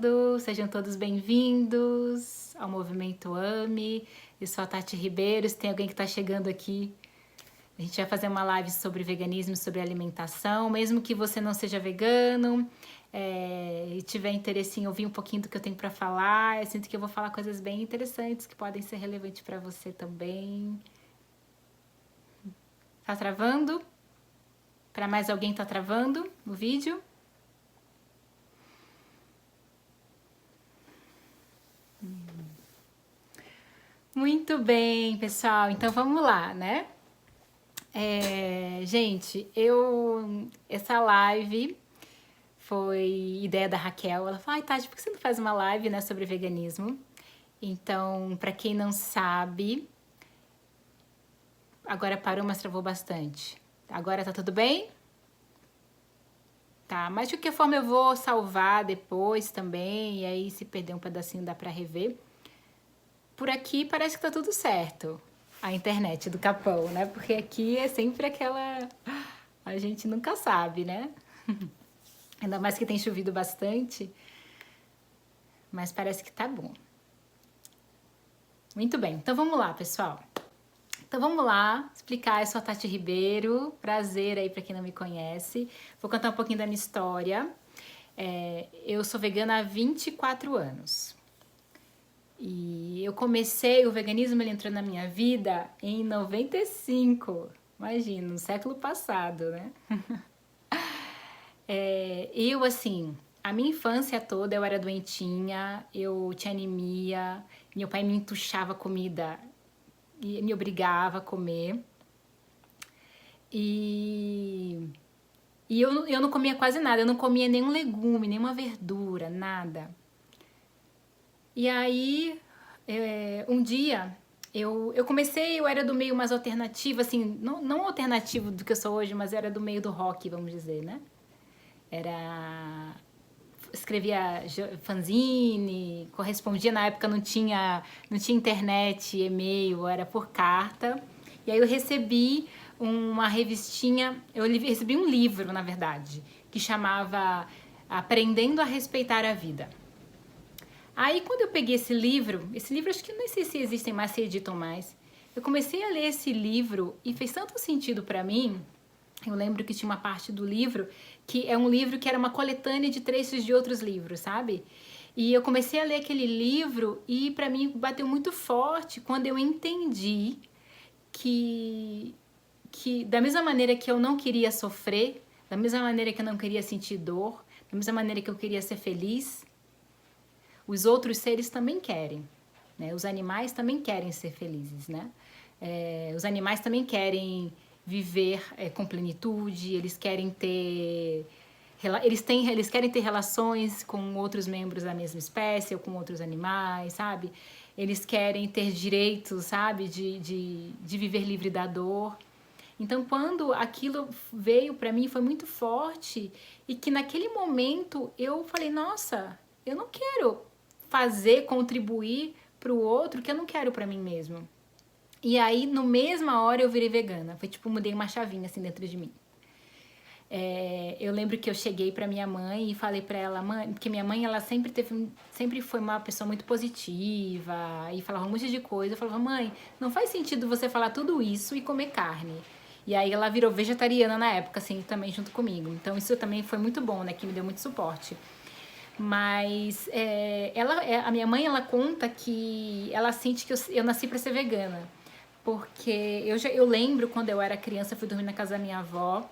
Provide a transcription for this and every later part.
chegando, sejam todos bem-vindos ao Movimento AME. Eu sou a Tati Ribeiro, se tem alguém que está chegando aqui, a gente vai fazer uma live sobre veganismo, sobre alimentação, mesmo que você não seja vegano e tiver interesse em ouvir um pouquinho do que eu tenho para falar, eu sinto que eu vou falar coisas bem interessantes que podem ser relevantes para você também. Tá travando? Para mais alguém tá travando o vídeo? Muito bem, pessoal. Então vamos lá, né? Gente, essa live foi ideia da Raquel. Ela falou: ai, Tati, por que você não faz uma live, né, sobre veganismo? Então, para quem não sabe, agora parou, mas travou bastante. Agora tá tudo bem? Tá, mas de qualquer forma eu vou salvar depois também, e aí se perder um pedacinho dá para rever. Por aqui parece que tá tudo certo, a internet do Capão, né? Porque aqui é sempre aquela... A gente nunca sabe, né? Ainda mais que tem chovido bastante. Mas parece que tá bom. Muito bem, então vamos lá, pessoal. Então vamos lá explicar. Eu sou a Tati Ribeiro, prazer aí para quem não me conhece. Vou contar um pouquinho da minha história. Eu sou vegana há 24 anos. E eu comecei, o veganismo ele entrou na minha vida em 95, imagina, no século passado, né? Assim, a minha infância toda eu era doentinha, eu tinha anemia, meu pai me entuchava comida e me obrigava a comer. E eu não comia quase nada, eu não comia nenhum legume, nenhuma verdura, nada. E aí, um dia, eu comecei, eu era do meio mais alternativo, assim, não alternativo do que eu sou hoje, mas era do meio do rock, vamos dizer, né? Escrevia fanzine, correspondia, na época não tinha internet, e-mail, era por carta. E aí eu recebi uma revistinha, eu recebi um livro, na verdade, que chamava Aprendendo a Respeitar a Vida. Aí quando eu peguei esse livro acho que nem sei se existem mais, se editam mais, eu comecei a ler esse livro e fez tanto sentido pra mim. Eu lembro que tinha uma parte do livro que é um livro que era uma coletânea de trechos de outros livros, sabe? E eu comecei a ler aquele livro e pra mim bateu muito forte quando eu entendi que da mesma maneira que eu não queria sofrer, da mesma maneira que eu não queria sentir dor, da mesma maneira que eu queria ser feliz, os outros seres também querem, né? Os animais também querem ser felizes, né? Os animais também querem viver com plenitude, eles querem ter relações com outros membros da mesma espécie ou com outros animais, sabe? Eles querem ter direitos, sabe? De viver livre da dor. Então, quando aquilo veio para mim, foi muito forte e que naquele momento eu falei, nossa, eu não quero contribuir para o outro que eu não quero para mim mesmo. E aí, no mesma hora, eu virei vegana. Foi tipo, mudei uma chavinha assim dentro de mim. Eu lembro que eu cheguei pra minha mãe e falei pra ela, mãe, porque minha mãe, ela sempre foi uma pessoa muito positiva e falava um monte de coisa. Eu falava, mãe, não faz sentido você falar tudo isso e comer carne. E aí ela virou vegetariana na época, assim, também junto comigo. Então isso também foi muito bom, né, que me deu muito suporte. Mas a minha mãe, ela conta que ela sente que eu nasci pra ser vegana. Porque eu lembro quando eu era criança, eu fui dormir na casa da minha avó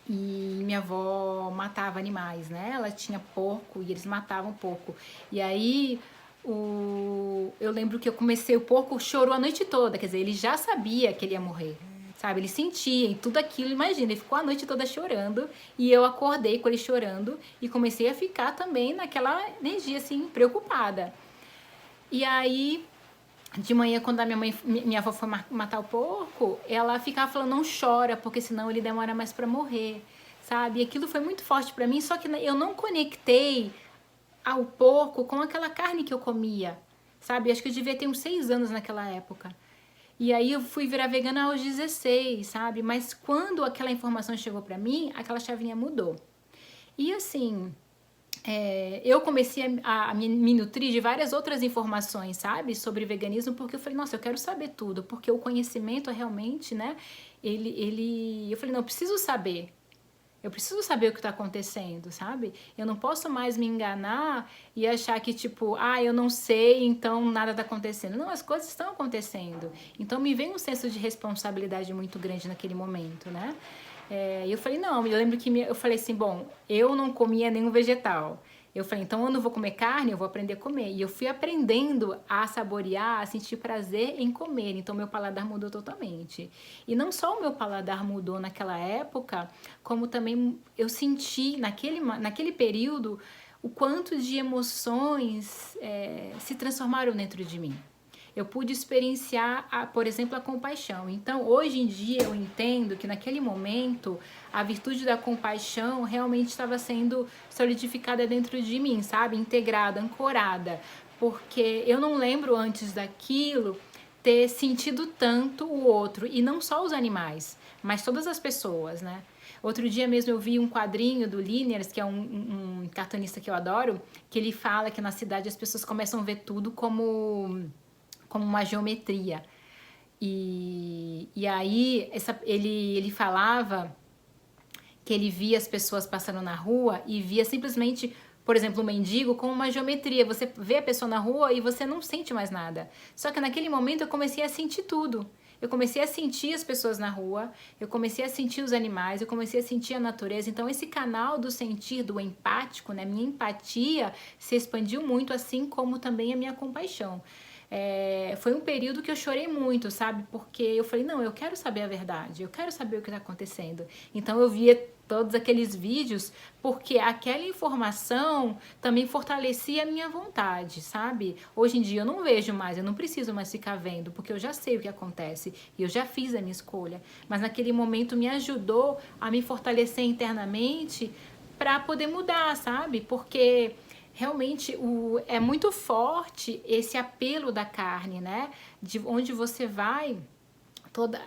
e minha avó matava animais, né? Ela tinha porco e eles matavam porco. E aí eu lembro que o porco chorou a noite toda, quer dizer, ele já sabia que ele ia morrer. Sabe, ele sentia e tudo aquilo, imagina, ele ficou a noite toda chorando e eu acordei com ele chorando e comecei a ficar também naquela energia assim, preocupada. E aí, de manhã, quando minha avó foi matar o porco, ela ficava falando, não chora, porque senão ele demora mais pra morrer, sabe? E aquilo foi muito forte pra mim, só que eu não conectei ao porco com aquela carne que eu comia, sabe? Acho que eu devia ter uns 6 anos naquela época. E aí eu fui virar vegana aos 16, sabe? Mas quando aquela informação chegou pra mim, aquela chavinha mudou. E assim, eu comecei a me nutrir de várias outras informações, sabe, sobre veganismo, porque eu falei, nossa, eu quero saber tudo, porque o conhecimento é realmente, né, eu falei, não, eu preciso saber o que está acontecendo, sabe? Eu não posso mais me enganar e achar que, tipo, eu não sei, então nada está acontecendo. Não, as coisas estão acontecendo. Então me vem um senso de responsabilidade muito grande naquele momento, né? E eu falei, não, eu lembro que eu falei assim, bom, eu não comia nenhum vegetal. Eu falei, então eu não vou comer carne, eu vou aprender a comer. E eu fui aprendendo a saborear, a sentir prazer em comer. Então meu paladar mudou totalmente. E não só o meu paladar mudou naquela época, como também eu senti naquele período o quanto de emoções se transformaram dentro de mim. Eu pude experienciar, por exemplo, a compaixão. Então, hoje em dia, eu entendo que naquele momento, a virtude da compaixão realmente estava sendo solidificada dentro de mim, sabe? Integrada, ancorada. Porque eu não lembro antes daquilo ter sentido tanto o outro, e não só os animais, mas todas as pessoas, né? Outro dia mesmo eu vi um quadrinho do Liniers, que é um cartunista que eu adoro, que ele fala que na cidade as pessoas começam a ver tudo como uma geometria. E aí ele falava que ele via as pessoas passando na rua e via simplesmente, por exemplo, um mendigo com uma geometria. Você vê a pessoa na rua e você não sente mais nada. Só que naquele momento eu comecei a sentir tudo. Eu comecei a sentir as pessoas na rua, eu comecei a sentir os animais, eu comecei a sentir a natureza. Então esse canal do sentir, do empático, né, minha empatia se expandiu muito, assim como também a minha compaixão. Foi um período que eu chorei muito, sabe? Porque eu falei, não, eu quero saber a verdade, eu quero saber o que está acontecendo. Então eu via todos aqueles vídeos porque aquela informação também fortalecia a minha vontade, sabe? Hoje em dia eu não vejo mais, eu não preciso mais ficar vendo, porque eu já sei o que acontece e eu já fiz a minha escolha. Mas naquele momento me ajudou a me fortalecer internamente para poder mudar, sabe? Porque realmente é muito forte esse apelo da carne, né? De onde você vai,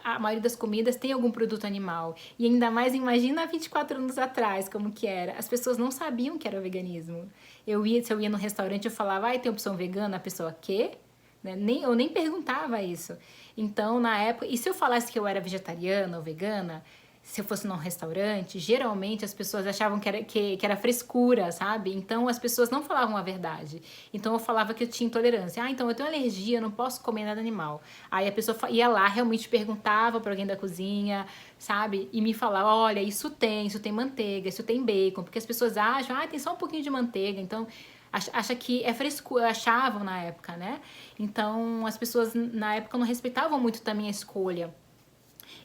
a maioria das comidas tem algum produto animal. E ainda mais, imagina há 24 anos atrás, como que era. As pessoas não sabiam que era o veganismo. Se eu ia no restaurante, eu falava, tem opção vegana? A pessoa, quê? Né? Eu nem perguntava isso. Então, na época... E se eu falasse que eu era vegetariana ou vegana, se eu fosse num restaurante, geralmente as pessoas achavam que era frescura, sabe? Então as pessoas não falavam a verdade. Então eu falava que eu tinha intolerância. Então eu tenho alergia, eu não posso comer nada animal. Aí a pessoa ia lá, realmente perguntava para alguém da cozinha, sabe? E me falava, olha, isso tem manteiga, isso tem bacon. Porque as pessoas acham, tem só um pouquinho de manteiga. Então acha que é frescura, achavam na época, né? Então as pessoas na época não respeitavam muito também a escolha.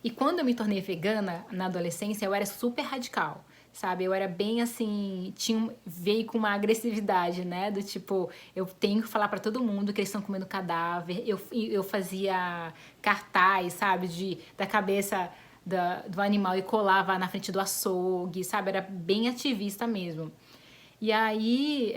E quando eu me tornei vegana, na adolescência, eu era super radical, sabe? Eu era bem assim, veio com uma agressividade, né? Do tipo, eu tenho que falar pra todo mundo que eles estão comendo cadáver. Eu fazia cartaz, sabe? Da cabeça do animal e colava na frente do açougue, sabe? Era bem ativista mesmo. E aí,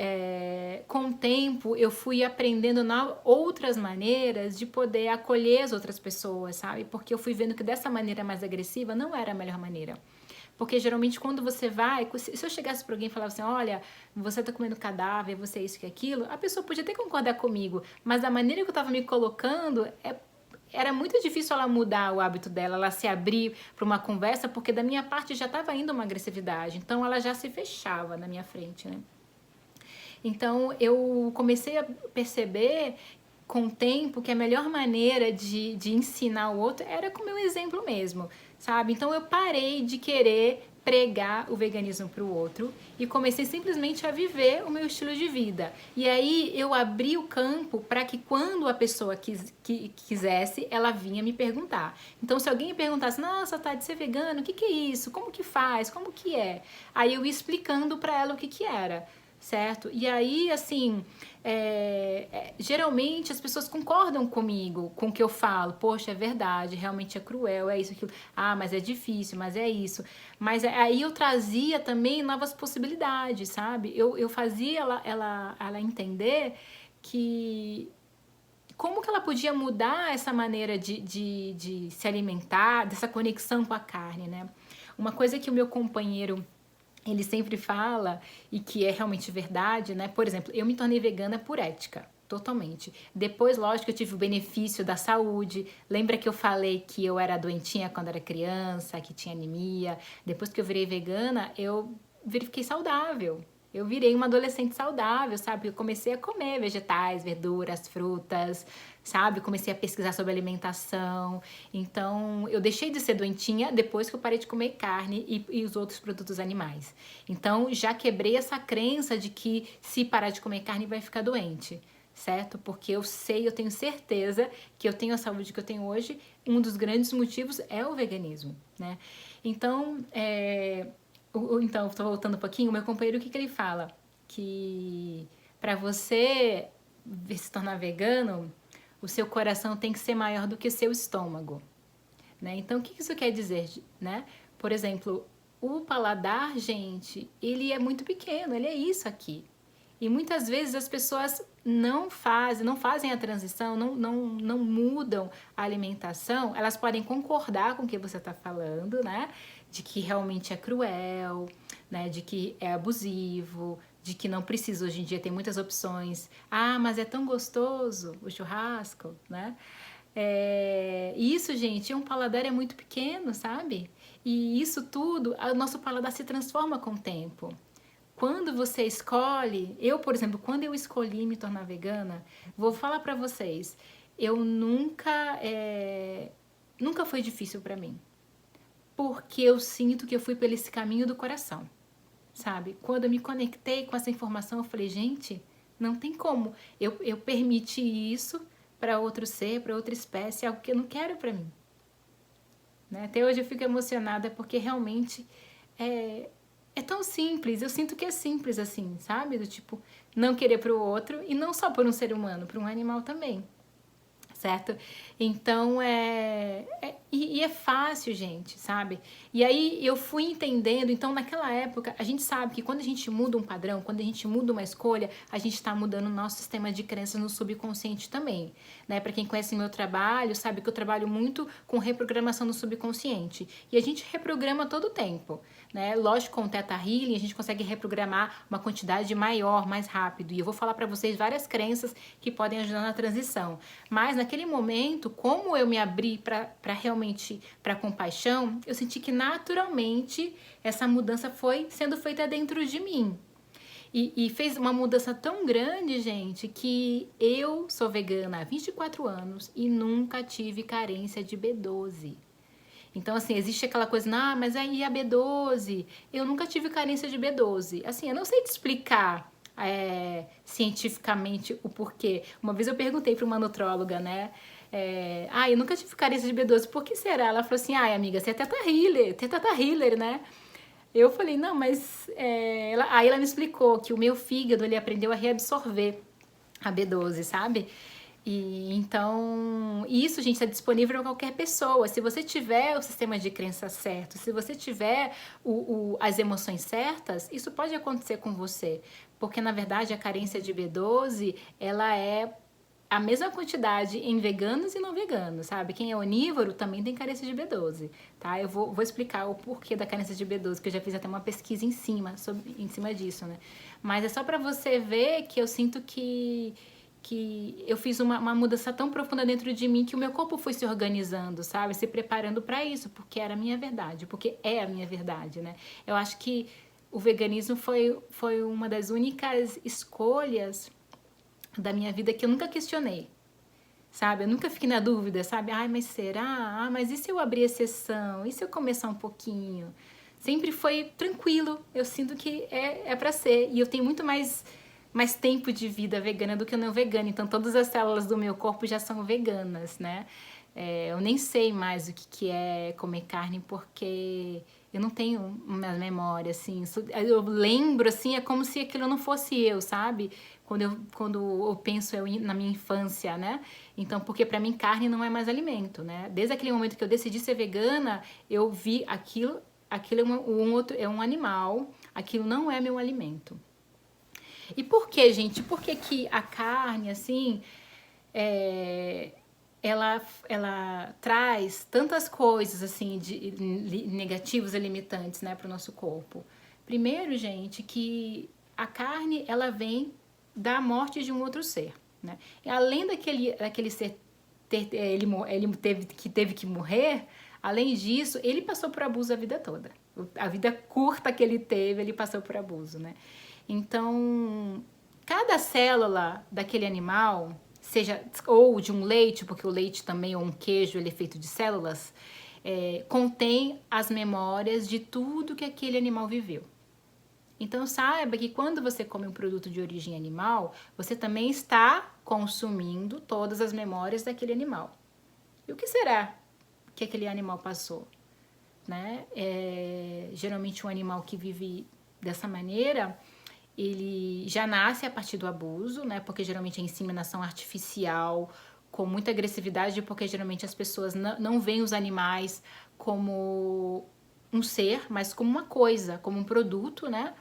com o tempo, eu fui aprendendo outras maneiras de poder acolher as outras pessoas, sabe? Porque eu fui vendo que dessa maneira mais agressiva não era a melhor maneira. Porque geralmente quando você vai, se eu chegasse para alguém e falasse assim, olha, você tá comendo cadáver, você é isso que aquilo, a pessoa podia até concordar comigo, mas a maneira que eu tava me colocando era muito difícil ela mudar o hábito dela, ela se abrir para uma conversa, porque da minha parte já estava indo uma agressividade, então ela já se fechava na minha frente, né? Então eu comecei a perceber com o tempo que a melhor maneira de ensinar o outro era com o meu exemplo mesmo, sabe? Então eu parei de querer pregar o veganismo para o outro e comecei simplesmente a viver o meu estilo de vida. E aí eu abri o campo para que quando a pessoa quisesse, ela vinha me perguntar. Então se alguém me perguntasse, nossa, Tati, você é vegano? O que é isso? Como que faz? Como que é? Aí eu ia explicando para ela o que era. Certo? E aí, assim, geralmente as pessoas concordam comigo, com o que eu falo. Poxa, é verdade, realmente é cruel, é isso, aquilo. Mas é difícil, mas é isso. Mas aí eu trazia também novas possibilidades, sabe? Eu fazia ela entender que como que ela podia mudar essa maneira de se alimentar, dessa conexão com a carne, né? Uma coisa que o meu companheiro ele sempre fala, e que é realmente verdade, né? Por exemplo, eu me tornei vegana por ética, totalmente. Depois, lógico, eu tive o benefício da saúde. Lembra que eu falei que eu era doentinha quando era criança, que tinha anemia? Depois que eu virei vegana, eu fiquei saudável. Eu virei uma adolescente saudável, sabe? Eu comecei a comer vegetais, verduras, frutas, sabe? Comecei a pesquisar sobre alimentação. Então, eu deixei de ser doentinha depois que eu parei de comer carne e os outros produtos animais. Então, já quebrei essa crença de que se parar de comer carne vai ficar doente, certo? Porque eu sei, eu tenho certeza que eu tenho a saúde que eu tenho hoje. Um dos grandes motivos é o veganismo, né? Então, então, estou voltando um pouquinho, o meu companheiro, o que ele fala? Que para você se tornar vegano, o seu coração tem que ser maior do que o seu estômago, né? Então, o que isso quer dizer, né? Por exemplo, o paladar, gente, ele é muito pequeno, ele é isso aqui. E muitas vezes as pessoas não fazem a transição, não mudam a alimentação. Elas podem concordar com o que você está falando, né? De que realmente é cruel, né? De que é abusivo, de que não precisa. Hoje em dia tem muitas opções. Ah, mas é tão gostoso o churrasco, né? Isso, gente, um paladar é muito pequeno, sabe? E isso tudo, o nosso paladar se transforma com o tempo. Quando você escolhe, eu, por exemplo, quando eu escolhi me tornar vegana, vou falar pra vocês, eu nunca foi difícil pra mim, porque eu sinto que eu fui pelo esse caminho do coração, sabe? Quando eu me conectei com essa informação, eu falei, gente, não tem como eu permitir isso para outro ser, para outra espécie, algo que eu não quero pra mim, né? Até hoje eu fico emocionada porque realmente é, é tão simples. Eu sinto que é simples assim, sabe? Do tipo, não querer pro outro e não só por um ser humano, para um animal também, certo? Então e é fácil, gente, sabe? E aí eu fui entendendo. Então, naquela época, a gente sabe que quando a gente muda um padrão, quando a gente muda uma escolha, a gente está mudando o nosso sistema de crenças no subconsciente também, né? Para quem conhece meu trabalho, sabe que eu trabalho muito com reprogramação no subconsciente. E a gente reprograma todo o tempo, né? Lógico, com o Theta Healing, a gente consegue reprogramar uma quantidade maior, mais rápido. E eu vou falar para vocês várias crenças que podem ajudar na transição. Mas naquele momento, como eu me abri para realmente para compaixão, eu senti que naturalmente essa mudança foi sendo feita dentro de mim. E fez uma mudança tão grande, gente, que eu sou vegana há 24 anos e nunca tive carência de B12. Então, assim, existe aquela coisa, ah, mas aí a B12, eu nunca tive carência de B12. Assim, eu não sei te explicar cientificamente o porquê. Uma vez eu perguntei para uma nutróloga, né? Eu nunca tive carência de B12, por que será? Ela falou assim, ai, amiga, você é teta healer, né? Eu falei, não, mas... Aí ela me explicou que o meu fígado, ele aprendeu a reabsorver a B12, sabe? E então, isso, gente, está disponível para qualquer pessoa. Se você tiver o sistema de crença certo, se você tiver as emoções certas, isso pode acontecer com você. Porque, na verdade, a carência de B12, ela é a mesma quantidade em veganos e não veganos, sabe? Quem é onívoro também tem carência de B12, tá? Eu vou explicar o porquê da carência de B12, que eu já fiz até uma pesquisa em cima disso, né? Mas é só para você ver que eu sinto que eu fiz uma mudança tão profunda dentro de mim que o meu corpo foi se organizando, sabe? Se preparando para isso, porque era a minha verdade, porque é a minha verdade, né? Eu acho que o veganismo foi uma das únicas escolhas da minha vida que eu nunca questionei, sabe? Eu nunca fiquei na dúvida, sabe? Ai, mas será? Ah, mas e se eu abrir exceção? E se eu começar um pouquinho? Sempre foi tranquilo. Eu sinto que é para ser. E eu tenho muito mais tempo de vida vegana do que não vegana. Então, todas as células do meu corpo já são veganas, né? Eu nem sei mais o que é comer carne porque eu não tenho uma memória, assim. Eu lembro, assim, é como se aquilo não fosse eu, sabe? Quando eu penso na minha infância, né? Então, porque pra mim carne não é mais alimento, né? Desde aquele momento que eu decidi ser vegana, eu vi aquilo é um animal, aquilo não é meu alimento. E por que, gente? Por que que a carne, assim, ela traz tantas coisas, assim, de negativos e limitantes, né, para o nosso corpo? Primeiro, gente, que a carne, ela vem da morte de um outro ser, né? E além daquele ser, ele teve que morrer, além disso, ele passou por abuso a vida toda. A vida curta que ele teve, ele passou por abuso, né? Então, cada célula daquele animal, seja ou de um leite, porque o leite também, ou um queijo, ele é feito de células, contém as memórias de tudo que aquele animal viveu. Então saiba que quando você come um produto de origem animal, você também está consumindo todas as memórias daquele animal. E o que será que aquele animal passou? Né? Geralmente um animal que vive dessa maneira, ele já nasce a partir do abuso, né? Porque geralmente é inseminação artificial, com muita agressividade, porque geralmente as pessoas não veem os animais como um ser, mas como uma coisa, como um produto, né?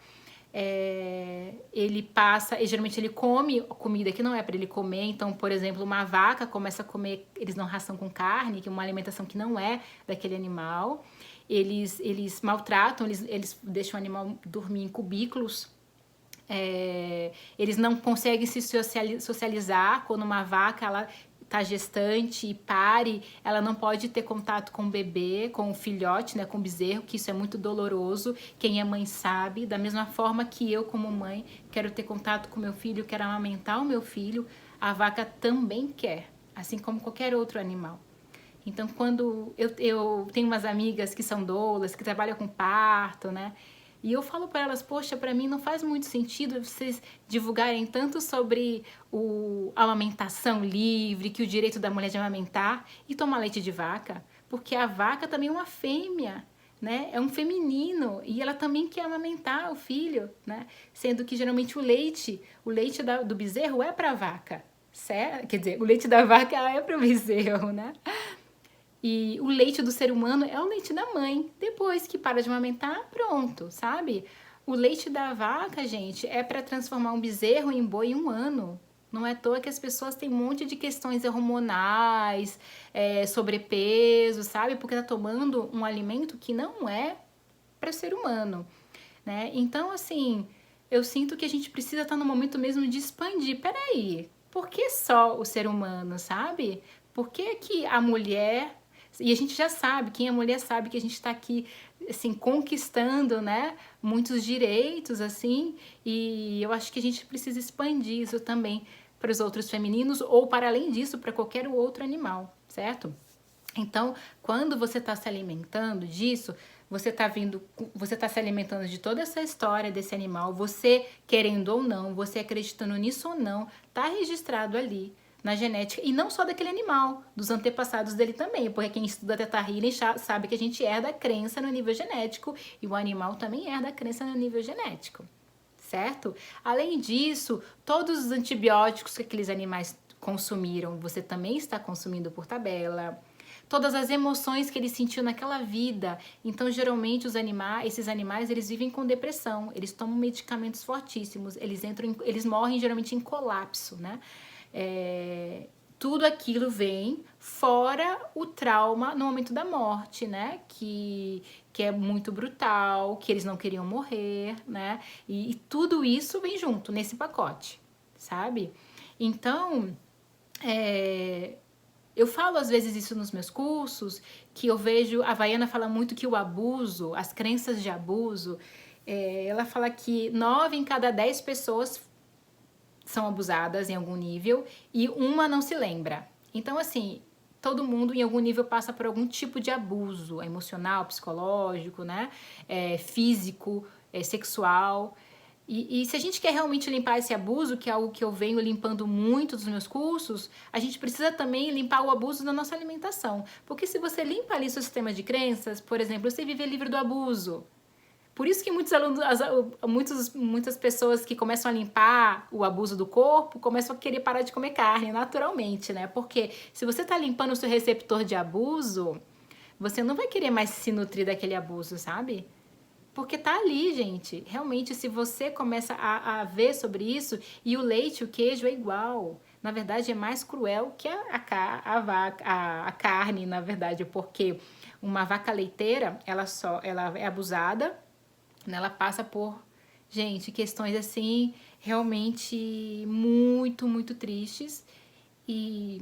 Ele passa, e geralmente ele come comida que não é para ele comer. Então, por exemplo, uma vaca começa a comer, eles dão ração com carne, que é uma alimentação que não é daquele animal. Eles maltratam, eles deixam o animal dormir em cubículos. Eles não conseguem se socializar. Quando uma vaca ela tá gestante e pare, ela não pode ter contato com o bebê, com o filhote, né, com o bezerro, que isso é muito doloroso. Quem é mãe sabe. Da mesma forma que eu, como mãe, quero ter contato com meu filho, quero amamentar o meu filho, a vaca também quer, assim como qualquer outro animal. Então, quando eu tenho umas amigas que são doulas, que trabalham com parto, né? E eu falo para elas, poxa, para mim não faz muito sentido vocês divulgarem tanto sobre a amamentação livre, que o direito da mulher de amamentar e tomar leite de vaca, porque a vaca também é uma fêmea, né? É um feminino e ela também quer amamentar o filho, né? Sendo que geralmente o leite do bezerro é para a vaca, certo? Quer dizer, o leite da vaca é para o bezerro, né? E o leite do ser humano é o leite da mãe. Depois que para de amamentar, pronto, sabe? O leite da vaca, gente, é para transformar um bezerro em boi em 1 ano. Não é à toa que as pessoas têm um monte de questões hormonais, sobrepeso, sabe? Porque tá tomando um alimento que não é para ser humano, né? Então, assim, eu sinto que a gente precisa estar no momento mesmo de expandir. Peraí, por que só o ser humano, sabe? Por que a mulher... E a gente já sabe, quem é mulher sabe que a gente está aqui, assim, conquistando, né, muitos direitos, assim, e eu acho que a gente precisa expandir isso também para os outros femininos ou para além disso, para qualquer outro animal, certo? Então, quando você está se alimentando disso, você está se alimentando de toda essa história desse animal, você querendo ou não, você acreditando nisso ou não, está registrado ali na genética, e não só daquele animal, dos antepassados dele também, porque quem estuda Teta Healing sabe que a gente herda a crença no nível genético, e o animal também herda a crença no nível genético, certo? Além disso, todos os antibióticos que aqueles animais consumiram, você também está consumindo por tabela. Todas as emoções que ele sentiu naquela vida. Então, geralmente, esses animais, eles vivem com depressão, eles tomam medicamentos fortíssimos, eles morrem geralmente em colapso, né? Tudo aquilo vem fora o trauma no momento da morte, né? Que é muito brutal, que eles não queriam morrer, né? E tudo isso vem junto nesse pacote, sabe? Então, eu falo às vezes isso nos meus cursos, que eu vejo, a Havaiana fala muito que o abuso, as crenças de abuso, ela fala que 9 em cada 10 pessoas são abusadas em algum nível e uma não se lembra. Então, assim, todo mundo em algum nível passa por algum tipo de abuso emocional, psicológico, né? Físico, sexual. E se a gente quer realmente limpar esse abuso, que é algo que eu venho limpando muito dos meus cursos, a gente precisa também limpar o abuso da nossa alimentação. Porque se você limpa ali seu sistema de crenças, por exemplo, você vive livre do abuso. Por isso que muitos alunos, muitas pessoas que começam a limpar o abuso do corpo, começam a querer parar de comer carne, naturalmente, né? Porque se você tá limpando o seu receptor de abuso, você não vai querer mais se nutrir daquele abuso, sabe? Porque tá ali, gente. Realmente, se você começa a ver sobre isso, e o leite, o queijo é igual. Na verdade, é mais cruel que a carne, na verdade, porque uma vaca leiteira, ela é abusada, Ela passa por, gente, questões assim, realmente muito, muito tristes. E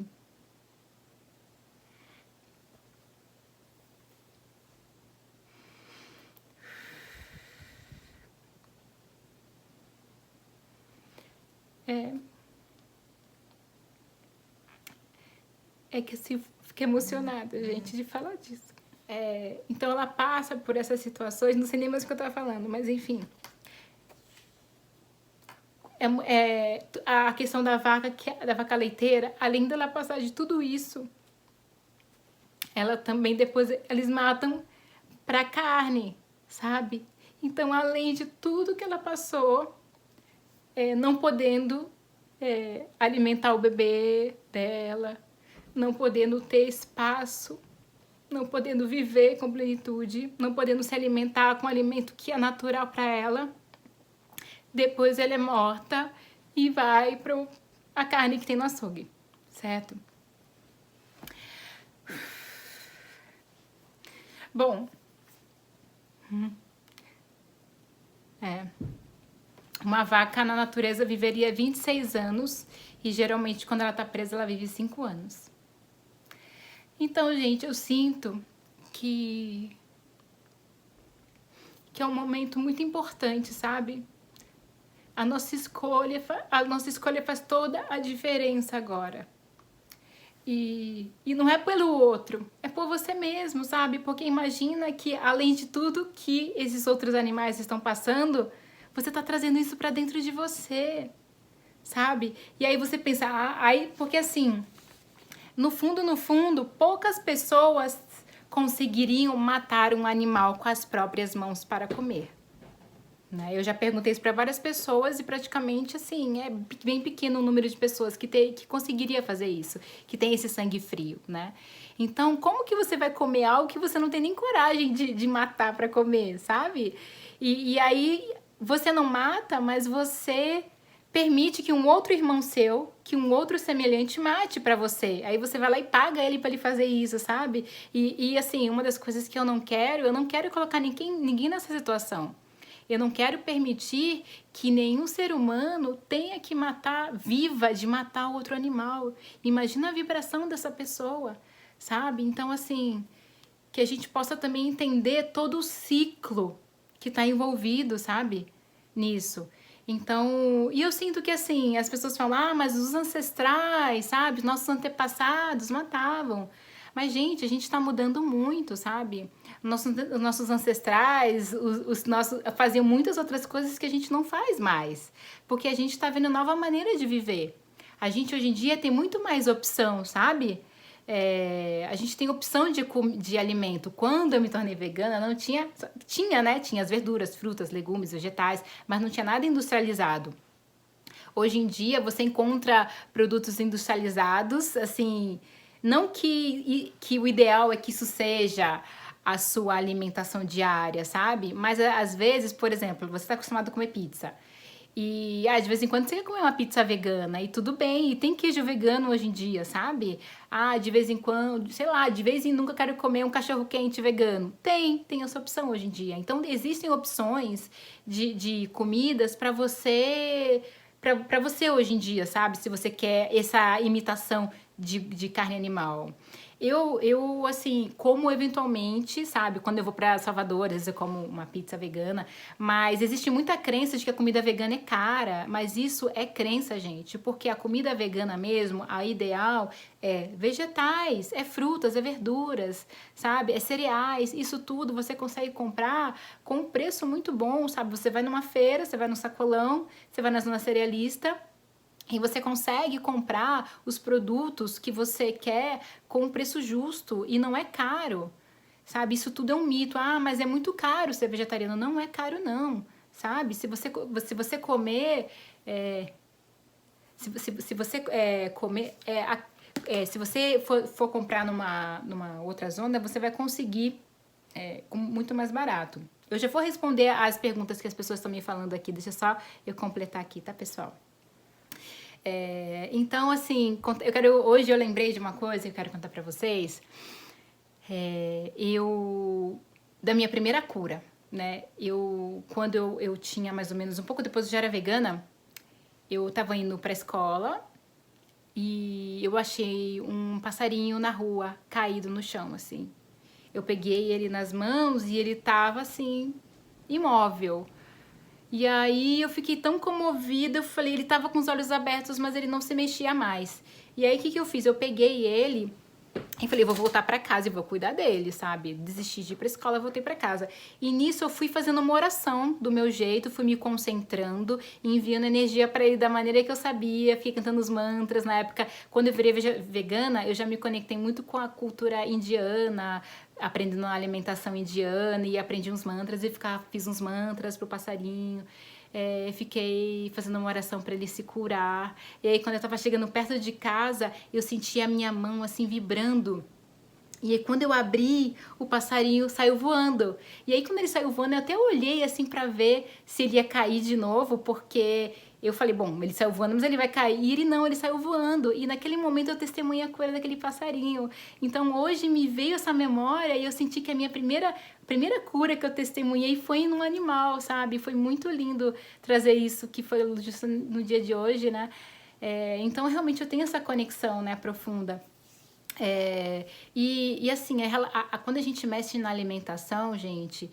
é, é que se fiquei emocionada, gente, de falar disso. Então ela passa por essas situações, não sei nem mais o que eu tava falando, mas enfim. A questão da vaca leiteira, além dela passar de tudo isso, ela também depois eles matam pra carne, sabe? Então, além de tudo que ela passou, não podendo alimentar o bebê dela, não podendo ter espaço, não podendo viver com plenitude, não podendo se alimentar com alimento que é natural para ela, depois ela é morta e vai para a carne que tem no açougue, certo? Bom, uma vaca na natureza viveria 26 anos e geralmente quando ela tá presa ela vive 5 anos. Então, gente, eu sinto que é um momento muito importante, sabe? A nossa escolha faz toda a diferença agora. E não é pelo outro, é por você mesmo, sabe? Porque imagina que, além de tudo que esses outros animais estão passando, você tá trazendo isso pra dentro de você, sabe? E aí você pensa, porque assim, no fundo, poucas pessoas conseguiriam matar um animal com as próprias mãos para comer. Né? Eu já perguntei isso para várias pessoas e praticamente assim, é bem pequeno o número de pessoas que conseguiria fazer isso, que tem esse sangue frio, né? Então, como que você vai comer algo que você não tem nem coragem de matar para comer, sabe? E aí você não mata, mas você permite que um outro irmão seu, que um outro semelhante mate para você. Aí você vai lá e paga ele para ele fazer isso, sabe? E assim, uma das coisas que eu não quero colocar ninguém nessa situação. Eu não quero permitir que nenhum ser humano tenha que de matar outro animal. Imagina a vibração dessa pessoa, sabe? Então, assim, que a gente possa também entender todo o ciclo que está envolvido, sabe? Nisso. Então, e eu sinto que assim, as pessoas falam, mas os ancestrais, sabe? Nossos antepassados matavam. Mas, gente, a gente tá mudando muito, sabe? Os nossos ancestrais, os nossos, faziam muitas outras coisas que a gente não faz mais. Porque a gente tá vendo nova maneira de viver. A gente hoje em dia tem muito mais opção, sabe? A gente tem opção de alimento. Quando eu me tornei vegana, não tinha, né? Tinha as verduras, frutas, legumes, vegetais, mas não tinha nada industrializado. Hoje em dia você encontra produtos industrializados, assim, não que o ideal é que isso seja a sua alimentação diária, sabe? Mas às vezes, por exemplo, você está acostumado a comer pizza. E de vez em quando você quer comer uma pizza vegana e tudo bem, e tem queijo vegano hoje em dia, sabe? De vez em quando, sei lá, de vez em nunca quero comer um cachorro quente vegano. Tem essa opção hoje em dia. Então existem opções de comidas para você hoje em dia, sabe? Se você quer essa imitação de carne animal. Eu, assim, como eventualmente, sabe? Quando eu vou pra Salvador, às vezes eu como uma pizza vegana, mas existe muita crença de que a comida vegana é cara, mas isso é crença, gente, porque a comida vegana mesmo, a ideal é vegetais, é frutas, é verduras, sabe? É cereais, isso tudo você consegue comprar com um preço muito bom, sabe? Você vai numa feira, você vai no sacolão, você vai na zona cerealista, e você consegue comprar os produtos que você quer com um preço justo e não é caro, sabe? Isso tudo é um mito. Mas é muito caro ser vegetariano. Não é caro, não, sabe? Se você comer... se você comer... se você for comprar numa outra zona, você vai conseguir com muito mais barato. Eu já vou responder as perguntas que as pessoas estão me falando aqui. Deixa só eu completar aqui, tá, pessoal? Então, assim, hoje eu lembrei de uma coisa que eu quero contar pra vocês. Da minha primeira cura, né? Quando eu tinha mais ou menos, um pouco depois eu já era vegana, eu tava indo pra escola e eu achei um passarinho na rua, caído no chão, assim. Eu peguei ele nas mãos e ele tava, assim, imóvel. E aí eu fiquei tão comovida, eu falei, ele tava com os olhos abertos, mas ele não se mexia mais. E aí o que que eu fiz? Eu peguei ele e falei, vou voltar pra casa e vou cuidar dele, sabe? Desisti de ir pra escola, voltei pra casa. E nisso eu fui fazendo uma oração do meu jeito, fui me concentrando, enviando energia pra ele da maneira que eu sabia, fiquei cantando os mantras. Na época, quando eu virei vegana, eu já me conectei muito com a cultura indiana, aprendendo a alimentação indiana e aprendi uns mantras e fiz uns mantras pro passarinho. Fiquei fazendo uma oração para ele se curar. E aí, quando eu tava chegando perto de casa, eu senti a minha mão assim vibrando. E aí, quando eu abri, o passarinho saiu voando. E aí, quando ele saiu voando, eu até olhei assim para ver se ele ia cair de novo, porque eu falei, bom, ele saiu voando, mas ele vai cair. E não, ele saiu voando. E naquele momento eu testemunhei a cura daquele passarinho. Então, hoje me veio essa memória e eu senti que a minha primeira cura que eu testemunhei foi num animal, sabe? Foi muito lindo trazer isso, que foi justo no dia de hoje, né? Então, realmente, eu tenho essa conexão, né, profunda. E assim, quando a gente mexe na alimentação, gente,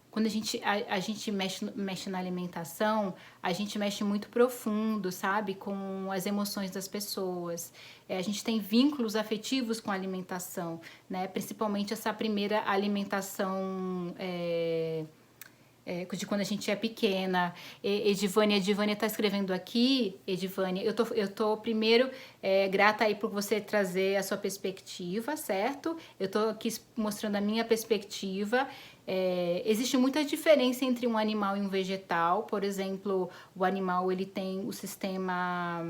quando a gente mexe na alimentação, a gente mexe muito profundo, sabe? Com as emoções das pessoas. A gente tem vínculos afetivos com a alimentação, né? Principalmente essa primeira alimentação de quando a gente é pequena. Edivânia tá escrevendo aqui, Edivânia, eu tô primeiro grata aí por você trazer a sua perspectiva, certo? Eu tô aqui mostrando a minha perspectiva. Existe muita diferença entre um animal e um vegetal. Por exemplo, o animal ele tem o sistema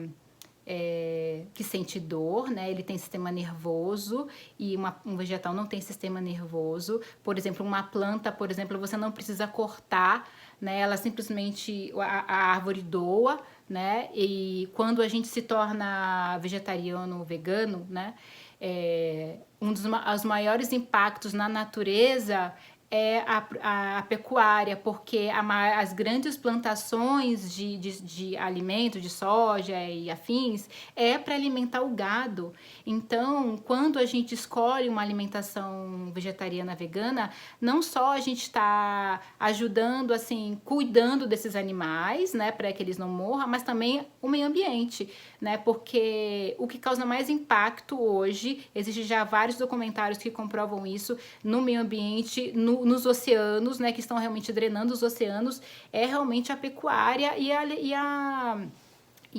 que sente dor, né? Ele tem sistema nervoso e um vegetal não tem sistema nervoso. Por exemplo, uma planta, por exemplo, você não precisa cortar, né? Ela simplesmente, a árvore doa, né? E quando a gente se torna vegetariano ou vegano, né? Os maiores impactos na natureza é a pecuária, porque as grandes plantações de alimento, de soja e afins, é para alimentar o gado. Então, quando a gente escolhe uma alimentação vegetariana vegana, não só a gente está ajudando, assim, cuidando desses animais, né, para que eles não morram, mas também o meio ambiente, né, porque o que causa mais impacto hoje, existem já vários documentários que comprovam isso, no meio ambiente, nos oceanos, né, que estão realmente drenando os oceanos, é realmente a pecuária e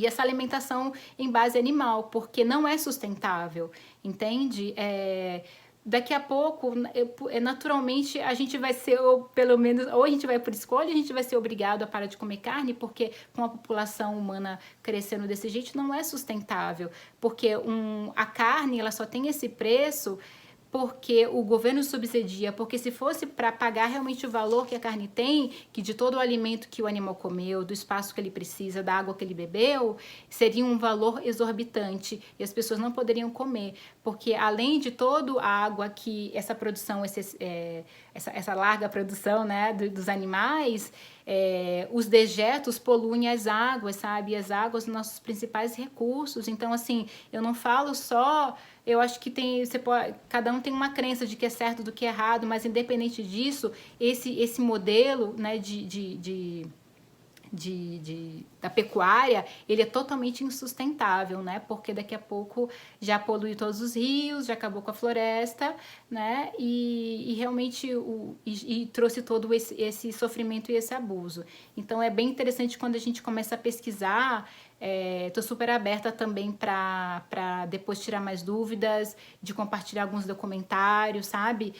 essa alimentação em base animal, porque não é sustentável, entende? Daqui a pouco, naturalmente, a gente vai ser, ou pelo menos, ou a gente vai por escolha, a gente vai ser obrigado a parar de comer carne, porque com a população humana crescendo desse jeito, não é sustentável. Porque a carne, ela só tem esse preço porque o governo subsidia, porque se fosse para pagar realmente o valor que a carne tem, que de todo o alimento que o animal comeu, do espaço que ele precisa, da água que ele bebeu, seria um valor exorbitante e as pessoas não poderiam comer, porque além de toda a água que essa produção, essa larga produção, né, dos animais, os dejetos poluem as águas, sabe? E as águas são nossos principais recursos. Então, assim, eu não falo só... Eu acho que cada um tem uma crença de que é certo do que é errado, mas independente disso, esse modelo, né, da pecuária, ele é totalmente insustentável, né? Porque daqui a pouco já polui todos os rios, já acabou com a floresta, né? E realmente trouxe todo esse sofrimento e esse abuso. Então é bem interessante quando a gente começa a pesquisar. Tô super aberta também para depois tirar mais dúvidas, de compartilhar alguns documentários, sabe?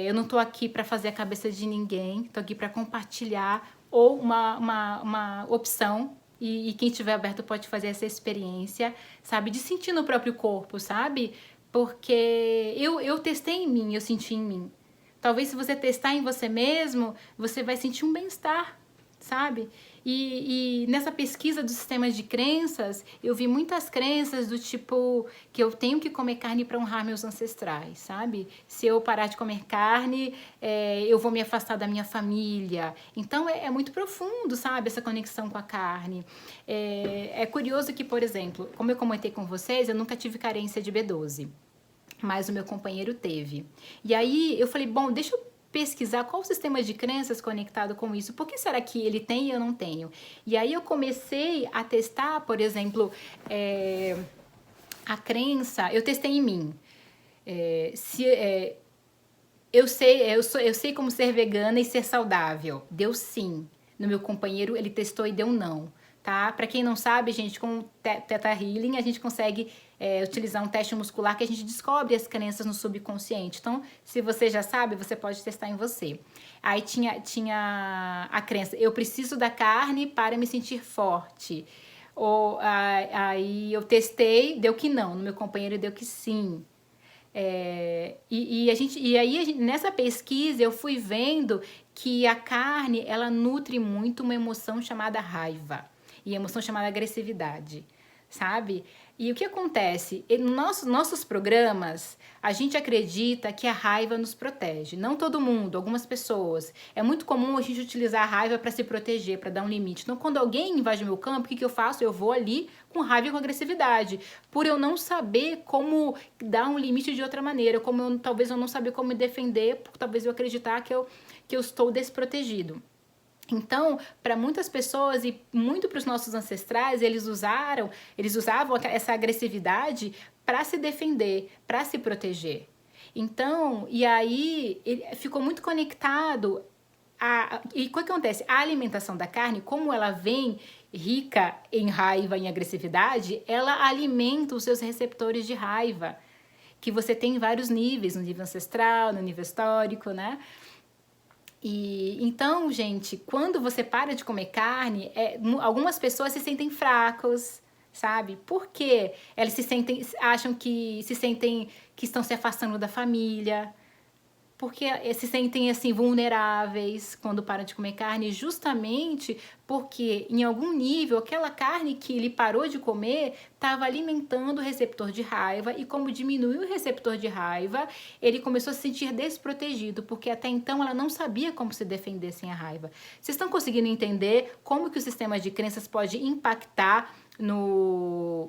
Eu não tô aqui para fazer a cabeça de ninguém, tô aqui para compartilhar ou uma opção, e quem estiver aberto pode fazer essa experiência, sabe? De sentir no próprio corpo, sabe? Porque eu testei em mim, eu senti em mim. Talvez se você testar em você mesmo, você vai sentir um bem-estar, sabe? E nessa pesquisa dos sistemas de crenças, eu vi muitas crenças do tipo que eu tenho que comer carne para honrar meus ancestrais, sabe? Se eu parar de comer carne, eu vou me afastar da minha família. Então é muito profundo, sabe? Essa conexão com a carne. É curioso que, por exemplo, como eu comentei com vocês, eu nunca tive carência de B12. Mas o meu companheiro teve. E aí eu falei, bom, deixa eu pesquisar qual o sistema de crenças conectado com isso. Por que será que ele tem e eu não tenho? E aí eu comecei a testar, por exemplo, a crença, eu testei em mim. Eu sei como ser vegana e ser saudável. Deu sim. No meu companheiro, ele testou e deu não. Tá? Para quem não sabe, gente, com o Theta Healing, a gente consegue utilizar um teste muscular que a gente descobre as crenças no subconsciente. Então, se você já sabe, você pode testar em você. Aí tinha a crença, eu preciso da carne para me sentir forte. Aí eu testei, deu que não. No meu companheiro, deu que sim. Nessa pesquisa eu fui vendo que a carne ela nutre muito uma emoção chamada raiva e emoção chamada agressividade, sabe? E o que acontece? Nos nossos programas, a gente acredita que a raiva nos protege. Não todo mundo, algumas pessoas. É muito comum a gente utilizar a raiva para se proteger, para dar um limite. Então, quando alguém invade o meu campo, o que eu faço? Eu vou ali com raiva e com agressividade. Por eu não saber como dar um limite de outra maneira. Talvez eu não saber como me defender, por talvez eu acreditar que eu estou desprotegido. Então, para muitas pessoas e muito para os nossos ancestrais, eles usavam essa agressividade para se defender, para se proteger. Então, e aí ele ficou muito conectado. E o que acontece? A alimentação da carne, como ela vem rica em raiva, em agressividade, ela alimenta os seus receptores de raiva, que você tem em vários níveis, no nível ancestral, no nível histórico, né? E então, gente, quando você para de comer carne, algumas pessoas se sentem fracos, sabe? Por quê? Elas acham que estão se afastando da família, porque se sentem assim vulneráveis quando param de comer carne, justamente porque em algum nível aquela carne que ele parou de comer estava alimentando o receptor de raiva, e como diminuiu o receptor de raiva, ele começou a se sentir desprotegido, porque até então ela não sabia como se defender sem a raiva. Vocês estão conseguindo entender como que o sistema de crenças pode impactar no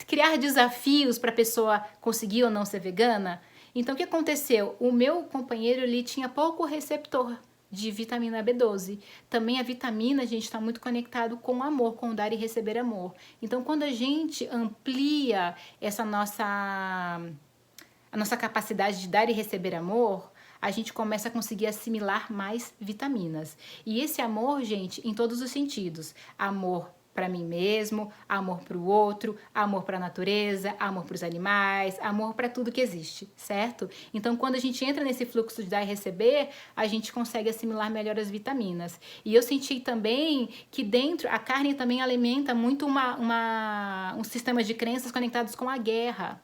criar desafios para a pessoa conseguir ou não ser vegana? Então, o que aconteceu? O meu companheiro, ele tinha pouco receptor de vitamina B12. Também a vitamina, a gente está muito conectado com o amor, com o dar e receber amor. Então, quando a gente amplia a nossa capacidade de dar e receber amor, a gente começa a conseguir assimilar mais vitaminas. E esse amor, gente, em todos os sentidos. Amor para mim mesmo, amor para o outro, amor para a natureza, amor para os animais, amor para tudo que existe, certo? Então, quando a gente entra nesse fluxo de dar e receber, a gente consegue assimilar melhor as vitaminas. E eu senti também que dentro, a carne também alimenta muito um sistema de crenças conectados com a guerra.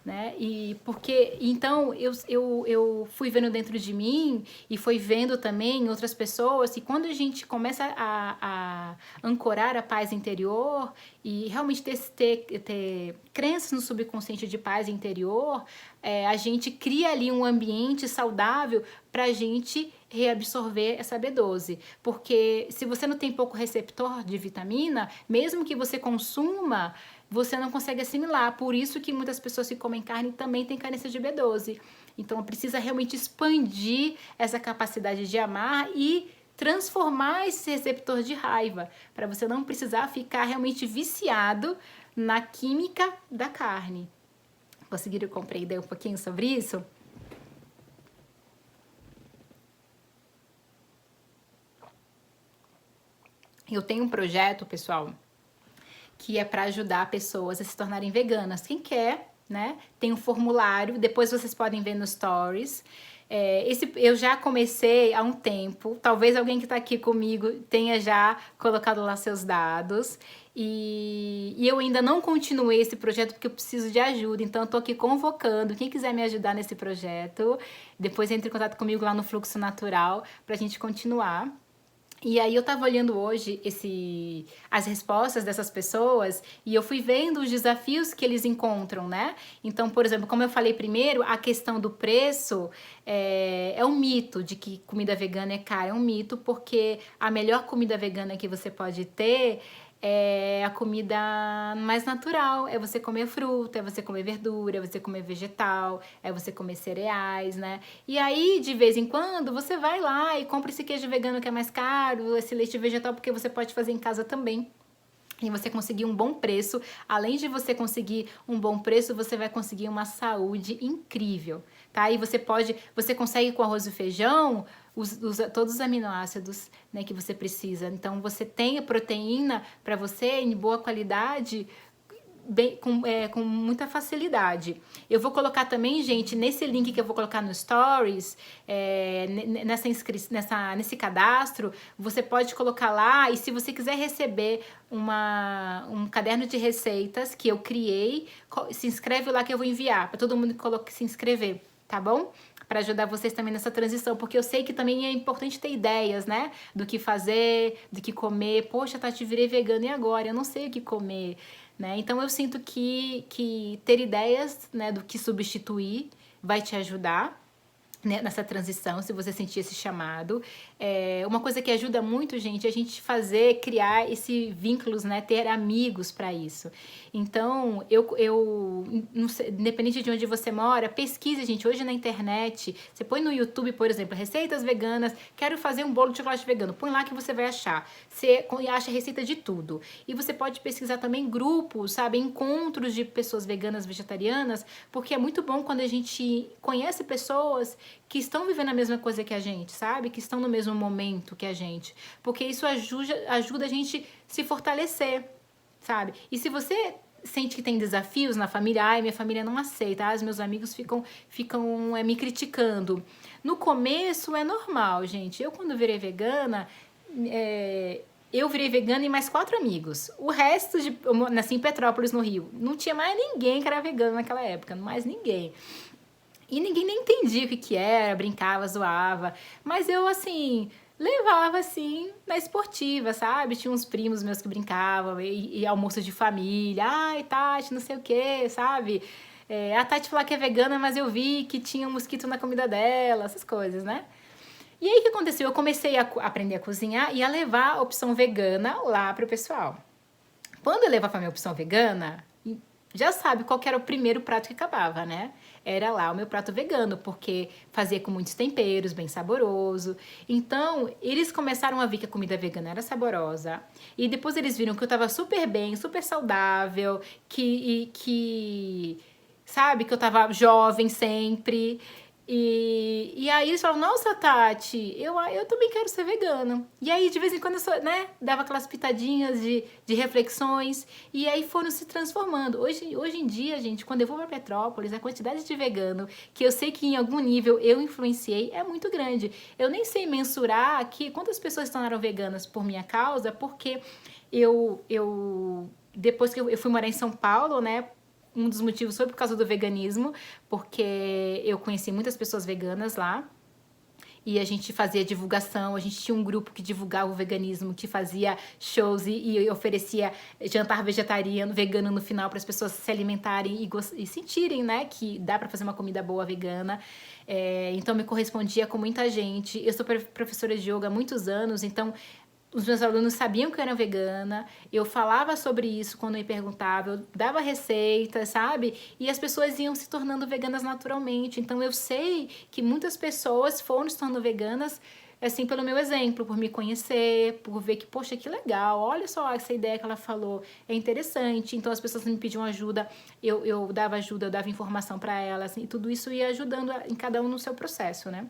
Né? E porque então eu fui vendo dentro de mim e fui vendo também em outras pessoas, e quando a gente começa a ancorar a paz interior e realmente ter crenças no subconsciente de paz interior, a gente cria ali um ambiente saudável para a gente reabsorver essa B12, porque se você não tem pouco receptor de vitamina, mesmo que você consuma, você não consegue assimilar. Por isso que muitas pessoas que comem carne também têm carência de B12. Então precisa realmente expandir essa capacidade de amar e transformar esse receptor de raiva, para você não precisar ficar realmente viciado na química da carne. Conseguiram compreender um pouquinho sobre isso? Eu tenho um projeto, pessoal, que é para ajudar pessoas a se tornarem veganas. Quem quer né? Tem um formulário, depois vocês podem ver no Stories. Eu já comecei há um tempo, talvez alguém que está aqui comigo tenha já colocado lá seus dados, e eu ainda não continuei esse projeto porque eu preciso de ajuda, então eu tô aqui convocando quem quiser me ajudar nesse projeto, depois entre em contato comigo lá no Fluxo Natural pra gente continuar. E aí eu tava olhando hoje as respostas dessas pessoas e eu fui vendo os desafios que eles encontram, né? Então, por exemplo, como eu falei primeiro, a questão do preço é um mito de que comida vegana é cara, é um mito porque a melhor comida vegana que você pode ter é a comida mais natural, é você comer fruta, é você comer verdura, é você comer vegetal, é você comer cereais, né? E aí, de vez em quando, você vai lá e compra esse queijo vegano que é mais caro, esse leite vegetal, porque você pode fazer em casa também. E você conseguir um bom preço. Além de você conseguir um bom preço, você vai conseguir uma saúde incrível, tá? E você consegue com arroz e feijão todos os aminoácidos, né, que você precisa. Então você tem a proteína para você em boa qualidade, com muita facilidade. Eu vou colocar também, gente, nesse link que eu vou colocar no Stories, nesse cadastro, você pode colocar lá, e se você quiser receber um caderno de receitas que eu criei, se inscreve lá que eu vou enviar, para todo mundo que se inscrever, tá bom? Para ajudar vocês também nessa transição, porque eu sei que também é importante ter ideias, né? Do que fazer, do que comer. Poxa, Tati, virei vegana e agora? Eu não sei o que comer, né? Então eu sinto que ter ideias, né, do que substituir vai te ajudar, né, nessa transição, se você sentir esse chamado. Uma coisa que ajuda muito, gente, é a gente criar esse vínculos, né, ter amigos para isso. Então, não sei, independente de onde você mora, pesquise, gente, hoje na internet, você põe no YouTube, por exemplo, receitas veganas, quero fazer um bolo de chocolate vegano, põe lá que você vai achar. Você acha receita de tudo. E você pode pesquisar também grupos, sabe, encontros de pessoas veganas, vegetarianas, porque é muito bom quando a gente conhece pessoas que estão vivendo a mesma coisa que a gente, sabe? Que estão no mesmo momento que a gente. Porque isso ajuda a gente se fortalecer, sabe? E se você sente que tem desafios na família, ai, minha família não aceita, os meus amigos ficam me criticando. No começo é normal, gente. Eu, quando virei vegana, eu virei vegana e mais 4 amigos. O resto, eu nasci em Petrópolis, no Rio. Não tinha mais ninguém que era vegano naquela época, mais ninguém. E ninguém nem entendia o que era, brincava, zoava. Mas eu, assim, levava, assim, na esportiva, sabe? Tinha uns primos meus que brincavam, e almoço de família. Ai, Tati, não sei o que, sabe? A Tati falou que é vegana, mas eu vi que tinha um mosquito na comida dela, essas coisas, né? E aí, o que aconteceu? Eu comecei a aprender a cozinhar e a levar a opção vegana lá pro pessoal. Quando eu levava a minha opção vegana, já sabe qual que era o primeiro prato que acabava, né? Era lá o meu prato vegano, porque fazia com muitos temperos, bem saboroso. Então, eles começaram a ver que a comida vegana era saborosa. E depois eles viram que eu tava super bem, super saudável, sabe, que eu tava jovem sempre. E aí eles falavam, nossa, Tati, eu também quero ser vegana. E aí, de vez em quando, né, dava aquelas pitadinhas de reflexões. E aí foram se transformando. Hoje em dia, gente, quando eu vou para Petrópolis, a quantidade de vegano que eu sei que em algum nível eu influenciei é muito grande. Eu nem sei mensurar aqui quantas pessoas se tornaram veganas por minha causa, porque depois que eu fui morar em São Paulo, né, um dos motivos foi por causa do veganismo, porque eu conheci muitas pessoas veganas lá. E a gente fazia divulgação, a gente tinha um grupo que divulgava o veganismo, que fazia shows e oferecia jantar vegetariano, vegano no final para as pessoas se alimentarem e sentirem, né, que dá para fazer uma comida boa vegana. Então me correspondia com muita gente. Eu sou professora de yoga há muitos anos, então os meus alunos sabiam que eu era vegana, eu falava sobre isso quando me perguntavam, eu dava receitas, sabe? E as pessoas iam se tornando veganas naturalmente. Então eu sei que muitas pessoas foram se tornando veganas, assim, pelo meu exemplo, por me conhecer, por ver que, poxa, que legal, olha só essa ideia que ela falou, é interessante. Então as pessoas me pediam ajuda, eu dava ajuda, eu dava informação para elas, e tudo isso ia ajudando em cada um no seu processo, né?